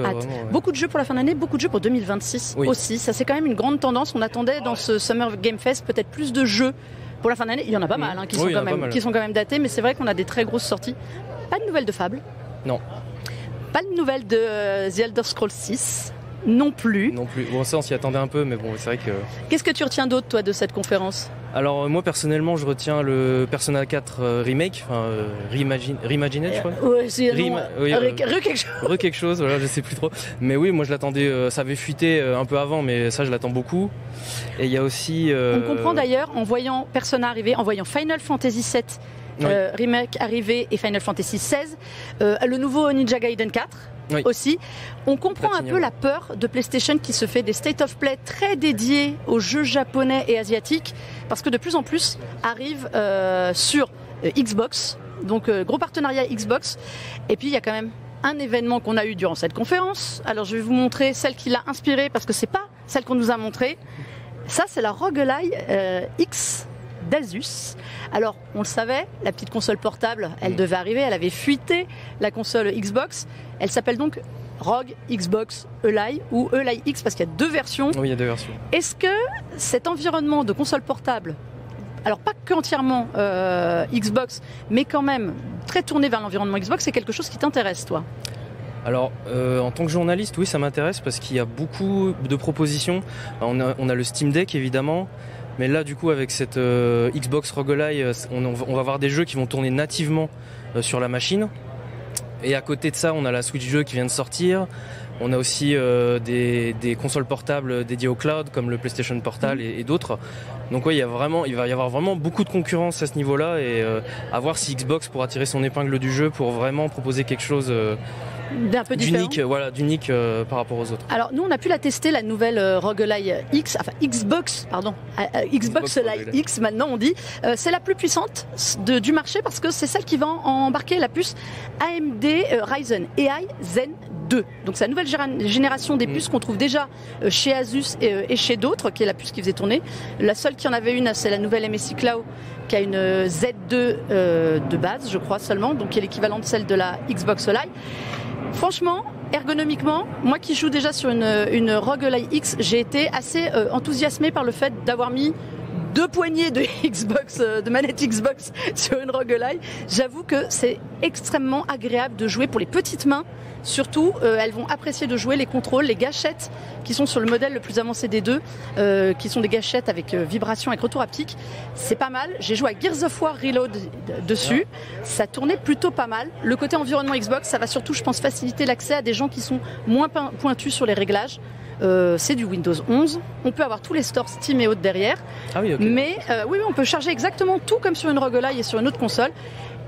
Beaucoup de jeux pour la fin d'année, beaucoup de jeux pour 2026 aussi. Ça, c'est quand même une grande tendance. On attendait dans ce Summer Game Fest peut-être plus de jeux pour la fin d'année. Il y en a pas mal qui sont quand même datés, mais c'est vrai qu'on a des très grosses sorties. Pas de nouvelles de Fable. Non. Pas de nouvelles de The Elder Scrolls 6. Non plus. Bon, ça, on s'y attendait un peu, mais bon, c'est vrai que... Qu'est-ce que tu retiens d'autre, toi, de cette conférence ? Alors, moi, personnellement, je retiens le Persona 4 Remake, Reimagined, je crois. Quelque chose, voilà, je sais plus trop. Mais oui, moi, je l'attendais, ça avait fuité un peu avant, mais ça, je l'attends beaucoup. Et il y a aussi... On comprend d'ailleurs, en voyant Persona arriver, en voyant Final Fantasy VII Remake arriver et Final Fantasy XVI, le nouveau Ninja Gaiden 4, aussi. On comprend un peu la peur de PlayStation qui se fait des State of Play très dédiés aux jeux japonais et asiatiques, parce que de plus en plus arrivent sur Xbox, donc gros partenariat Xbox. Et puis il y a quand même un événement qu'on a eu durant cette conférence. Alors je vais vous montrer celle qui l'a inspirée, parce que c'est pas celle qu'on nous a montrée. Ça, c'est la Roguelite X d'Asus. Alors, on le savait, la petite console portable, elle devait arriver, elle avait fuité la console Xbox. Elle s'appelle donc Rogue Xbox Eli ou Eli X, parce qu'il y a deux versions. Oui, il y a deux versions. Est-ce que cet environnement de console portable, alors pas qu'entièrement Xbox, mais quand même très tourné vers l'environnement Xbox, c'est quelque chose qui t'intéresse, toi ? Alors, en tant que journaliste, oui, ça m'intéresse parce qu'il y a beaucoup de propositions. On a le Steam Deck, évidemment. Mais là, du coup, avec cette Xbox Roguelite, on va avoir des jeux qui vont tourner nativement sur la machine. Et à côté de ça, on a la Switch 2 qui vient de sortir. On a aussi des consoles portables dédiées au cloud, comme le PlayStation Portal et d'autres. Donc oui, il va y avoir vraiment beaucoup de concurrence à ce niveau-là, et à voir si Xbox pourra tirer son épingle du jeu pour vraiment proposer quelque chose d'un peu différent, d'unique par rapport aux autres. Alors nous, on a pu la tester, la nouvelle Roguelite X, enfin Xbox Live X maintenant on dit. C'est la plus puissante du marché, parce que c'est celle qui va embarquer la puce AMD Ryzen AI Zen 2. Donc c'est la nouvelle génération des puces qu'on trouve déjà chez Asus et chez d'autres, qui est la puce qui faisait tourner. La seule qui en avait une, c'est la nouvelle MSI Cloud, qui a une Z2 de base, je crois seulement, donc qui est l'équivalent de celle de la Xbox Live. Franchement, ergonomiquement, moi qui joue déjà sur une Roguelite X, j'ai été assez enthousiasmé par le fait d'avoir mis 2 poignées de manette Xbox sur une Roguelite. J'avoue que c'est extrêmement agréable de jouer pour les petites mains. Surtout, elles vont apprécier de jouer les contrôles, les gâchettes qui sont sur le modèle le plus avancé des deux, qui sont des gâchettes avec vibration, avec retour haptique. C'est pas mal. J'ai joué à Gears of War Reload dessus. Ça tournait plutôt pas mal. Le côté environnement Xbox, ça va surtout, je pense, faciliter l'accès à des gens qui sont moins pointus sur les réglages. C'est du Windows 11. On peut avoir tous les stores Steam et autres derrière. Ah oui, okay. Mais oui, on peut charger exactement tout comme sur une Roguelite et sur une autre console.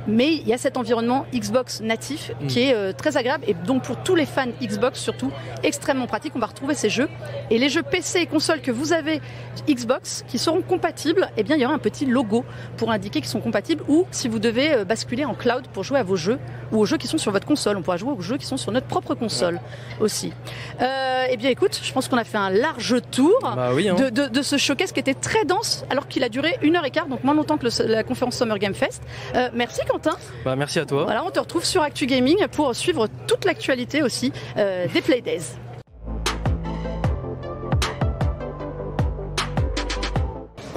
mais il y a cet environnement Xbox natif qui est très agréable et donc pour tous les fans Xbox surtout extrêmement pratique. On va retrouver ces jeux et les jeux PC et consoles que vous avez Xbox qui seront compatibles, eh bien il y aura un petit logo pour indiquer qu'ils sont compatibles ou si vous devez basculer en cloud pour jouer à vos jeux ou aux jeux qui sont sur votre console. On pourra jouer aux jeux qui sont sur notre propre console aussi. Eh bien écoute, je pense qu'on a fait un large tour de ce showcase qui était très dense alors qu'il a duré 1h15, donc moins longtemps que la conférence Summer Game Fest. Merci Quentin. Merci à toi. Voilà, on te retrouve sur Actu Gaming pour suivre toute l'actualité aussi des Playdays.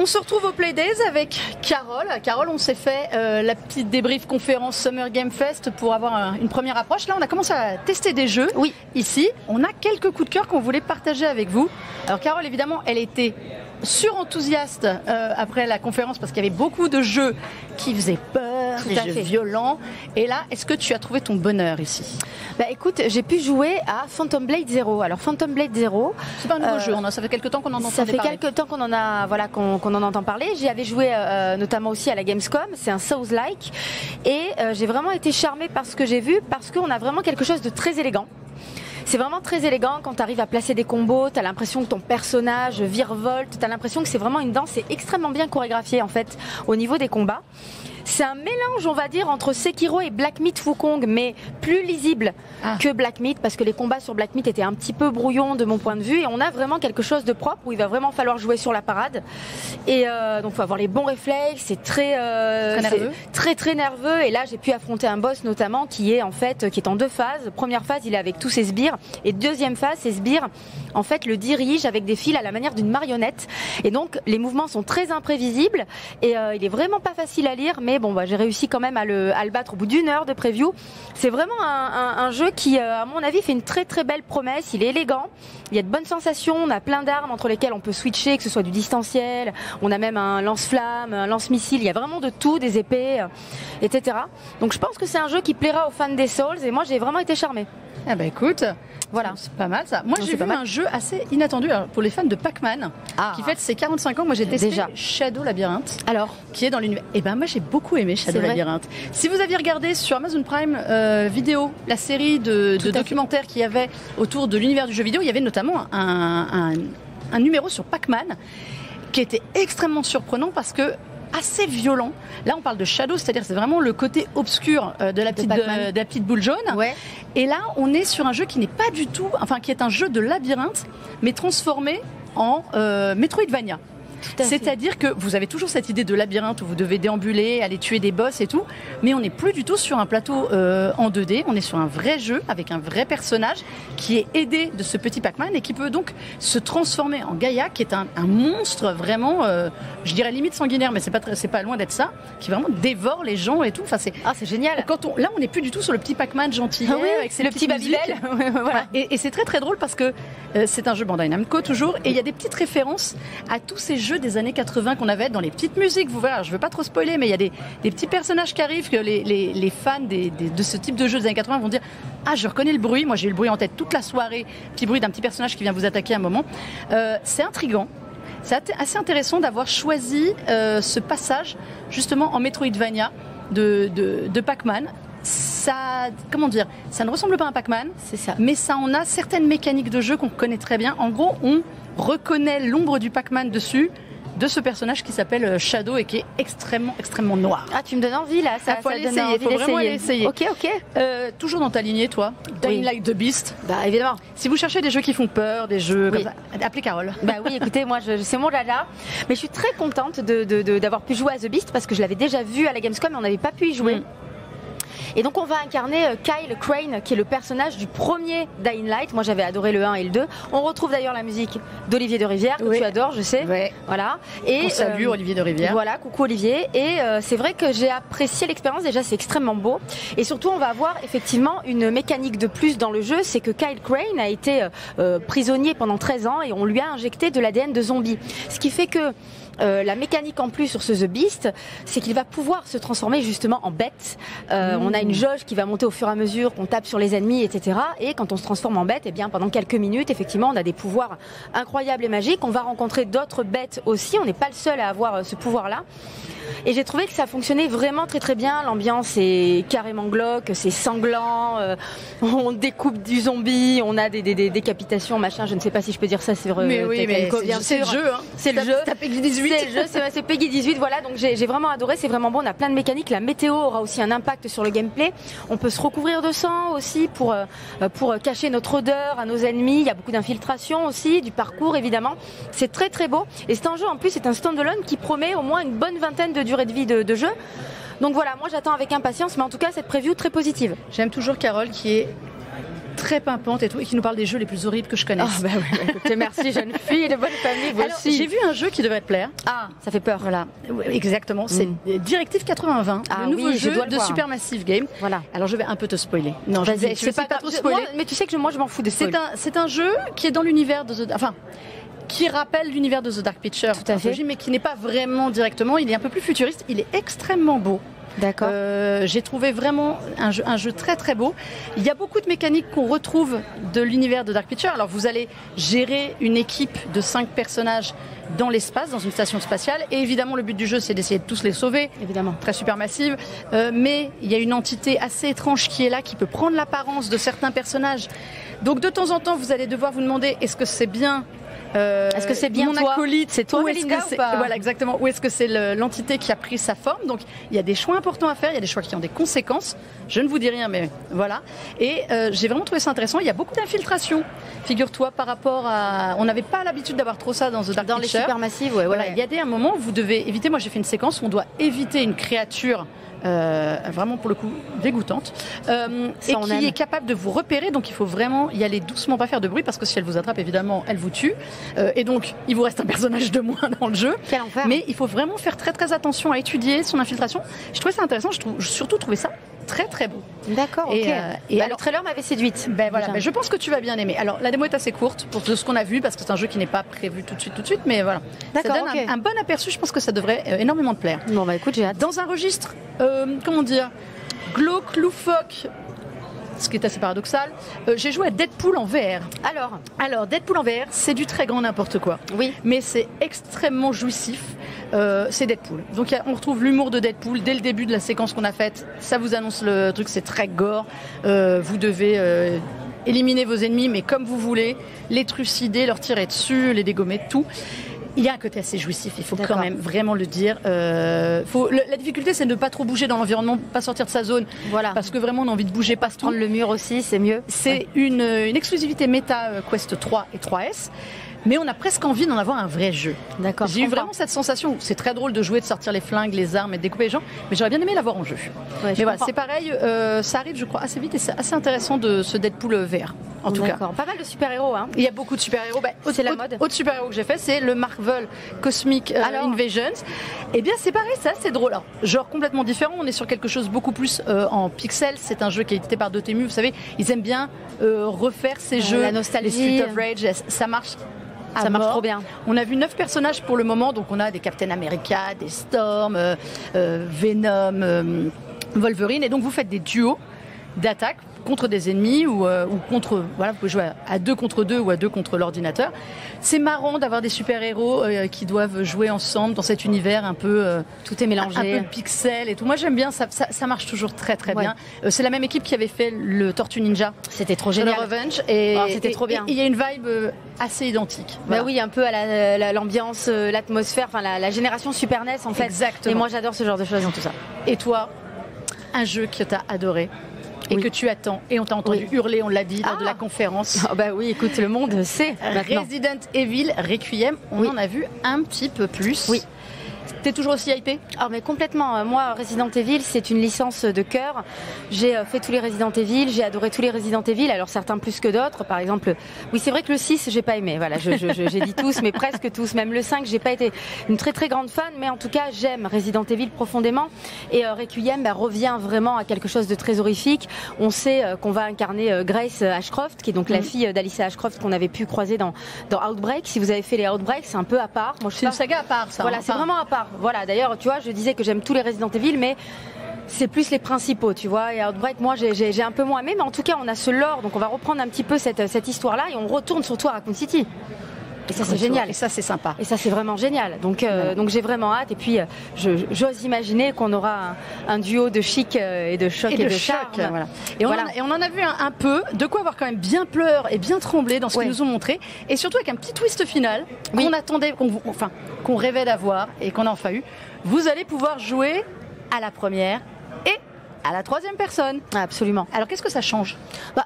On se retrouve au Playdays avec Carole. Carole, on s'est fait la petite débrief conférence Summer Game Fest pour avoir une première approche. Là, on a commencé à tester des jeux. Oui. Ici, on a quelques coups de cœur qu'on voulait partager avec vous. Alors Carole, évidemment, elle était surenthousiaste après la conférence parce qu'il y avait beaucoup de jeux qui faisaient peur, des jeux violents. Et là, est-ce que tu as trouvé ton bonheur ici? Bah écoute, j'ai pu jouer à Phantom Blade Zero. Alors Phantom Blade Zero, c'est pas un nouveau jeu, ça fait quelques temps qu'on en entend parler. Ça fait quelques temps qu'on en a, voilà, qu'on en entend parler. J'y avais joué notamment aussi à la Gamescom. C'est un Souls-like et j'ai vraiment été charmée par ce que j'ai vu parce qu'on a vraiment quelque chose de très élégant. C'est vraiment très élégant quand tu arrives à placer des combos, tu as l'impression que ton personnage virevolte, tu as l'impression que c'est vraiment une danse, c'est extrêmement bien chorégraphié en fait au niveau des combats. C'est un mélange, on va dire, entre Sekiro et Black Myth Wukong, mais plus lisible que Black Myth, parce que les combats sur Black Myth étaient un petit peu brouillons de mon point de vue, et on a vraiment quelque chose de propre où il va vraiment falloir jouer sur la parade. Et donc, il faut avoir les bons réflexes, c'est très nerveux. Et là, j'ai pu affronter un boss notamment qui est en deux phases. Première phase, il est avec tous ses sbires, et deuxième phase, ses sbires en fait le dirigent avec des fils à la manière d'une marionnette. Et donc, les mouvements sont très imprévisibles, et il est vraiment pas facile à lire, mais bon, j'ai réussi quand même à le battre au bout d'une heure de preview. C'est vraiment un jeu qui, à mon avis, fait une très très belle promesse. Il est élégant, il y a de bonnes sensations, on a plein d'armes entre lesquelles on peut switcher, que ce soit du distanciel, on a même un lance-flamme, un lance-missile, il y a vraiment de tout, des épées, etc. Donc je pense que c'est un jeu qui plaira aux fans des Souls et moi j'ai vraiment été charmée. Ah bah écoute, voilà, c'est pas mal ça. Moi j'ai vu un jeu assez inattendu pour les fans de Pac-Man qui fête ses 45 ans. Moi j'ai testé Shadow Labyrinth, qui est dans l'univers. Et ben moi j'ai beaucoup aimé Shadow Labyrinth. Si vous aviez regardé sur Amazon Prime Vidéo la série de documentaires qu'il y avait autour de l'univers du jeu vidéo, il y avait notamment un numéro sur Pac-Man qui était extrêmement surprenant parce que assez violent. Là, on parle de Shadow, c'est-à-dire c'est vraiment le côté obscur de la petite boule jaune. Ouais. Et là, on est sur un jeu qui n'est pas du tout, qui est un jeu de labyrinthe, mais transformé en Metroidvania. C'est-à-dire que vous avez toujours cette idée de labyrinthe où vous devez déambuler, aller tuer des boss et tout, mais on n'est plus du tout sur un plateau en 2D, on est sur un vrai jeu avec un vrai personnage qui est aidé de ce petit Pac-Man et qui peut donc se transformer en Gaïa, qui est un monstre vraiment, je dirais limite sanguinaire, mais c'est pas loin d'être ça, qui vraiment dévore les gens et tout. C'est génial. Là, on n'est plus du tout sur le petit Pac-Man gentil avec ses petit Babybel. Voilà. Et c'est très très drôle parce que c'est un jeu Bandai Namco toujours, et il y a des petites références à tous ces jeux des années 80 qu'on avait dans les petites musiques. Vous verrez, je veux pas trop spoiler, mais il y a des petits personnages qui arrivent que les fans de ce type de jeu des années 80 vont dire ah, je reconnais le bruit. Moi j'ai eu le bruit en tête toute la soirée, petit bruit d'un petit personnage qui vient vous attaquer à un moment. C'est intriguant. C'est assez intéressant d'avoir choisi ce passage justement en Metroidvania de Pac-Man. Ça ne ressemble pas à un Pac-Man, c'est ça, mais ça en a certaines mécaniques de jeu qu'on connaît très bien. En gros, on reconnaît l'ombre du Pac-Man dessus, de ce personnage qui s'appelle Shadow et qui est extrêmement noir. Ah, tu me donnes envie là, ça faut aller essayer, faut vraiment aller essayer. Ok. Toujours dans ta lignée, toi, Dying Light the Beast. Bah évidemment. Si vous cherchez des jeux qui font peur, des jeux comme ça, appelez Carole. Bah oui, écoutez, moi c'est mon dada, mais je suis très contente d'avoir pu jouer à The Beast parce que je l'avais déjà vu à la Gamescom et on n'avait pas pu y jouer. Et donc on va incarner Kyle Crane, qui est le personnage du premier Dying Light. Moi j'avais adoré le 1 et le 2. On retrouve d'ailleurs la musique d'Olivier de Rivière, que tu adores, je sais. Ouais. Voilà. Et salut Olivier de Rivière. Voilà, coucou Olivier. Et c'est vrai que j'ai apprécié l'expérience, déjà c'est extrêmement beau. Et surtout on va avoir effectivement une mécanique de plus dans le jeu, c'est que Kyle Crane a été prisonnier pendant 13 ans et on lui a injecté de l'ADN de zombie. Ce qui fait que La mécanique en plus sur ce The Beast, c'est qu'il va pouvoir se transformer justement en bête. On a une jauge qui va monter au fur et à mesure qu'on tape sur les ennemis, etc. Et quand on se transforme en bête, eh bien pendant quelques minutes, effectivement, on a des pouvoirs incroyables et magiques. On va rencontrer d'autres bêtes aussi. On n'est pas le seul à avoir ce pouvoir-là. Et j'ai trouvé que ça fonctionnait vraiment très très bien. L'ambiance est carrément glauque, c'est sanglant. On découpe du zombie, on a des décapitations, machin. Je ne sais pas si je peux dire ça, c'est vrai. Mais oui, mais c'est le jeu. Hein. C'est le jeu. C'est Peggy 18. C'est le jeu, c'est Peggy 18. Voilà, donc j'ai vraiment adoré. C'est vraiment bon. On a plein de mécaniques. La météo aura aussi un impact sur le gameplay. On peut se recouvrir de sang aussi pour cacher notre odeur à nos ennemis. Il y a beaucoup d'infiltration aussi, du parcours évidemment. C'est très très beau. Et c'est un jeu en plus, c'est un standalone qui promet au moins une bonne vingtaine de durée de vie de jeu. Donc voilà, moi j'attends avec impatience, mais en tout cas cette preview très positive. J'aime toujours Carole qui est très pimpante et tout, et qui nous parle des jeux les plus horribles que je connaisse. Oh, bah oui, écoutez, merci jeune fille de bonne famille, vous aussi. J'ai vu un jeu qui devrait te plaire. Ah, ça fait peur. Voilà, exactement, c'est Directive 8020, le nouveau jeu de Supermassive Games. Voilà. Alors je vais un peu te spoiler. Non, je vais pas trop spoiler. Mais tu sais que moi je m'en fous des spoils. C'est un jeu qui est dans l'univers de qui rappelle l'univers de The Dark Picture, tout à fait, mais qui n'est pas vraiment directement. Il est un peu plus futuriste, il est extrêmement beau. D'accord. J'ai trouvé vraiment un jeu très très beau. Il y a beaucoup de mécaniques qu'on retrouve de l'univers de Dark Picture. Alors vous allez gérer une équipe de 5 personnages dans l'espace, dans une station spatiale. Et évidemment le but du jeu c'est d'essayer de tous les sauver. Évidemment. Très Supermassive. Mais il y a une entité assez étrange qui est là, qui peut prendre l'apparence de certains personnages. Donc de temps en temps vous allez devoir vous demander est-ce que c'est bien est-ce que c'est bien mon acolyte, c'est toi, Melinda, ou pas? Voilà, exactement. Ou est-ce que c'est l'entité qui a pris sa forme? Donc, il y a des choix importants à faire, il y a des choix qui ont des conséquences. Je ne vous dis rien, mais voilà. Et j'ai vraiment trouvé ça intéressant. Il y a beaucoup d'infiltration, figure-toi, par rapport à... On n'avait pas l'habitude d'avoir trop ça dans The Dark Picture. Dans les Supermassives, voilà. Il y a un moment où vous devez éviter... Moi, j'ai fait une séquence où on doit éviter une créature... vraiment pour le coup dégoûtante et qui est capable de vous repérer, donc il faut vraiment y aller doucement, pas faire de bruit parce que si elle vous attrape évidemment elle vous tue et donc il vous reste un personnage de moins dans le jeu. Quel enfer. Mais il faut vraiment faire très très attention à étudier son infiltration. Je trouvais ça intéressant, j'ai surtout trouvé ça très très beau. D'accord, ok. Et alors, le trailer m'avait séduite. Voilà, je pense que tu vas bien aimer. Alors la démo est assez courte pour ce qu'on a vu parce que c'est un jeu qui n'est pas prévu tout de suite, mais voilà. D'accord, ça donne un bon aperçu, je pense que ça devrait énormément te plaire. Bon bah écoute, j'ai hâte. Dans un registre, comment dire, glauque, loufoque, ce qui est assez paradoxal, j'ai joué à Deadpool en VR. Alors Deadpool en VR, c'est du très grand n'importe quoi. Oui. Mais c'est extrêmement jouissif. C'est Deadpool. Donc on retrouve l'humour de Deadpool dès le début de la séquence qu'on a faite. Ça vous annonce le truc, c'est très gore. Vous devez éliminer vos ennemis, mais comme vous voulez, les trucider, leur tirer dessus, les dégommer, tout. Il y a un côté assez jouissif, il faut quand même vraiment le dire. La difficulté, c'est de ne pas trop bouger dans l'environnement, pas sortir de sa zone. Voilà. Parce que vraiment, on a envie de bouger partout. Prendre le mur aussi, c'est mieux. C'est une exclusivité méta Quest 3 et 3S. Mais on a presque envie d'en avoir un vrai jeu. D'accord. J'ai eu vraiment cette sensation. C'est très drôle de jouer, de sortir les flingues, les armes et de découper les gens, mais j'aurais bien aimé l'avoir en jeu. Ouais, mais voilà, c'est pareil, ça arrive, je crois, assez vite et c'est assez intéressant de ce Deadpool VR. En tout cas. Pas mal de super-héros. Hein. Il y a beaucoup de super-héros. C'est la mode. Autre super-héros que j'ai fait, c'est le Marvel Cosmic Invasions. Eh bien, c'est pareil, ça, c'est drôle. Alors, genre complètement différent. On est sur quelque chose beaucoup plus en pixels. C'est un jeu qui est édité par Dotemu. Vous savez, ils aiment bien refaire ces jeux. La nostalgie. Les Street of Rage, ça marche. Ça marche trop bien. On a vu 9 personnages pour le moment, donc on a des Captain America, des Storm, Venom, Wolverine, et donc vous faites des duos d'attaque contre des ennemis ou contre, voilà, vous pouvez jouer à 2 contre 2 ou à 2 contre l'ordinateur. C'est marrant d'avoir des super-héros qui doivent jouer ensemble dans cet univers un peu tout est mélangé, un peu pixel et tout. Moi j'aime bien, ça marche toujours très très bien. C'est la même équipe qui avait fait le Tortue Ninja. C'était trop génial. Revenge et c'était trop bien. Il y a une vibe assez identique. Voilà. Bah oui, un peu à l'ambiance, l'atmosphère, enfin la génération Super NES en fait. Exactement. Et moi j'adore ce genre de choses dans tout ça. Et toi, un jeu que tu as adoré et que tu attends, et on t'a entendu hurler, on l'a dit lors de la conférence. Oh bah oui, écoute, le monde sait. Resident Evil Requiem, on en a vu un petit peu plus. Oui. T'es toujours aussi hypée? Ah mais complètement, moi Resident Evil c'est une licence de cœur, j'ai fait tous les Resident Evil, j'ai adoré tous les Resident Evil, alors certains plus que d'autres, par exemple, oui c'est vrai que le 6 j'ai pas aimé, voilà, j'ai dit tous mais presque tous, même le 5 j'ai pas été une très très grande fan, mais en tout cas j'aime Resident Evil profondément et Requiem revient vraiment à quelque chose de très horrifique, on sait qu'on va incarner Grace Ashcroft qui est donc la fille d'Alicia Ashcroft qu'on avait pu croiser dans Outbreak, si vous avez fait les Outbreak c'est un peu à part. C'est une saga à part ça. Voilà, c'est vraiment à part. Voilà, d'ailleurs, tu vois, je disais que j'aime tous les Resident Evil, mais c'est plus les principaux, tu vois. Et Outbreak, moi, j'ai un peu moins aimé, mais en tout cas, on a ce lore, donc on va reprendre un petit peu cette histoire-là et on retourne surtout à Raccoon City. Et ça, c'est génial. Et ça, c'est sympa. Et ça, c'est vraiment génial. Donc j'ai vraiment hâte. Et puis, j'ose imaginer qu'on aura un duo de chic et de choc et de charme. Voilà. Et on en a vu un peu, de quoi avoir quand même bien pleuré et bien tremblé dans ce qu'ils nous ont montré. Et surtout avec un petit twist final qu'on attendait, qu'on rêvait d'avoir et qu'on a enfin eu. Vous allez pouvoir jouer à la première et à la troisième personne. Absolument. Alors qu'est-ce que ça change?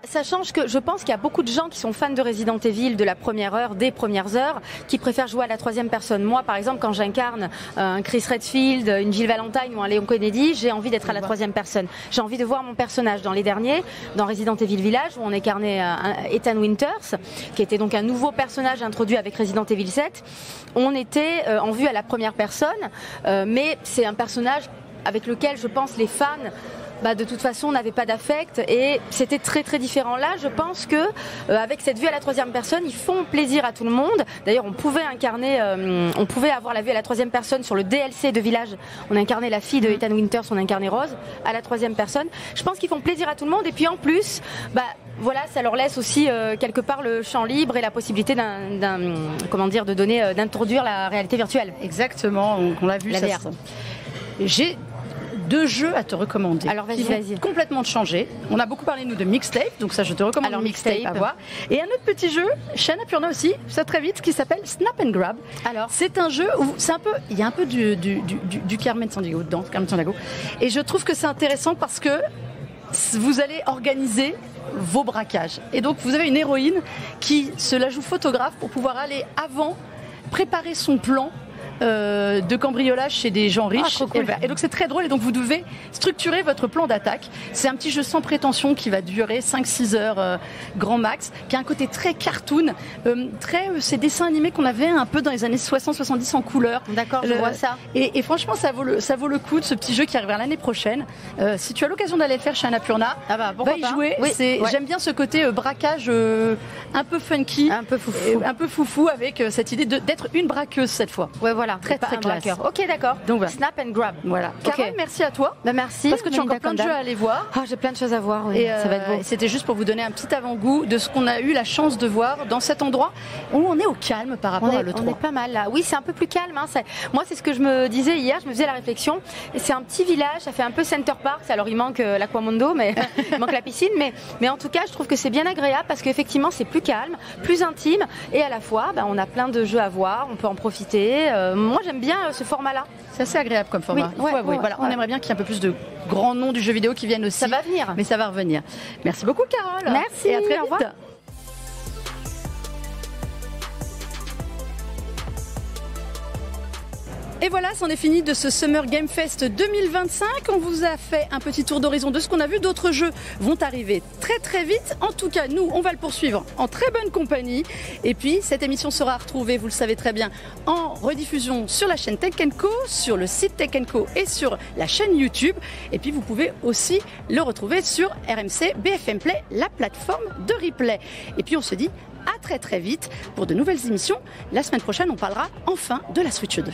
Ça change que je pense qu'il y a beaucoup de gens qui sont fans de Resident Evil de la première heure, des premières heures, qui préfèrent jouer à la troisième personne. Moi par exemple quand j'incarne un Chris Redfield, une Jill Valentine ou un Leon Kennedy, j'ai envie d'être à la troisième personne. J'ai envie de voir mon personnage. Dans les derniers, dans Resident Evil Village où on incarnait Ethan Winters, qui était donc un nouveau personnage introduit avec Resident Evil 7, on était en vue à la première personne, mais c'est un personnage avec lequel je pense les fans de toute façon n'avaient pas d'affect et c'était très très différent. Là je pense que avec cette vue à la troisième personne ils font plaisir à tout le monde. D'ailleurs on pouvait avoir la vue à la troisième personne sur le DLC de Village, on incarnait la fille de Ethan Winters, on incarnait Rose à la troisième personne. Je pense qu'ils font plaisir à tout le monde et puis en plus voilà, ça leur laisse aussi quelque part le champ libre et la possibilité d'introduire la réalité virtuelle. Exactement, on l'a vu. La VR. J'ai 2 jeux à te recommander. Alors vas-y. Complètement changé. On a beaucoup parlé nous de mixtape, donc ça je te recommande. Alors mixtape à voir. Et un autre petit jeu, chez Annapurna aussi, ça très vite, qui s'appelle Snap and Grab. Alors c'est un jeu où il y a un peu du Carmen Sandiego dedans, Carmen Sandiego. Et je trouve que c'est intéressant parce que vous allez organiser vos braquages. Et donc vous avez une héroïne qui se la joue photographe pour pouvoir aller avant préparer son plan de cambriolage chez des gens riches. Cool. Et donc c'est très drôle et donc vous devez structurer votre plan d'attaque. C'est un petit jeu sans prétention qui va durer 5-6 heures grand max, qui a un côté très cartoon, ces dessins animés qu'on avait un peu dans les années 60-70 en couleur. D'accord, je vois ça. Et franchement ça vaut le coup de ce petit jeu qui arrivera l'année prochaine. Si tu as l'occasion d'aller le faire chez Annapurna, va y jouer. Oui, j'aime bien ce côté braquage un peu funky, un peu foufou avec cette idée d'être une braqueuse cette fois. Ouais, voilà. Très très classe. Ok, d'accord. Donc voilà. Snap and Grab. Voilà. Carole, merci à toi. Merci. Parce que tu as encore plein de jeux à aller voir. J'ai plein de choses à voir. Oui. Et ça va être beau. C'était juste pour vous donner un petit avant-goût de ce qu'on a eu la chance de voir dans cet endroit où on est au calme par rapport à l'E3. On est pas mal là. Oui, c'est un peu plus calme. Moi, c'est ce que je me disais hier. Je me faisais la réflexion. C'est un petit village. Ça fait un peu Center Park. Alors il manque l'Aquamondo, mais il manque la piscine. Mais en tout cas, je trouve que c'est bien agréable parce qu'effectivement, c'est plus calme, plus intime, et à la fois, on a plein de jeux à voir. On peut en profiter. Moi, j'aime bien ce format-là. C'est assez agréable comme format. Oui, on aimerait bien qu'il y ait un peu plus de grands noms du jeu vidéo qui viennent aussi. Ça va venir. Mais ça va revenir. Merci beaucoup, Carole. Merci. Et à très vite. Et voilà, c'en est fini de ce Summer Game Fest 2025. On vous a fait un petit tour d'horizon de ce qu'on a vu. D'autres jeux vont arriver très très vite. En tout cas, nous, on va le poursuivre en très bonne compagnie. Et puis, cette émission sera retrouvée, vous le savez très bien, en rediffusion sur la chaîne Tech & Co, sur le site Tech & Co et sur la chaîne YouTube. Et puis, vous pouvez aussi le retrouver sur RMC BFM Play, la plateforme de replay. Et puis, on se dit à très très vite pour de nouvelles émissions. La semaine prochaine, on parlera enfin de la Switch 2.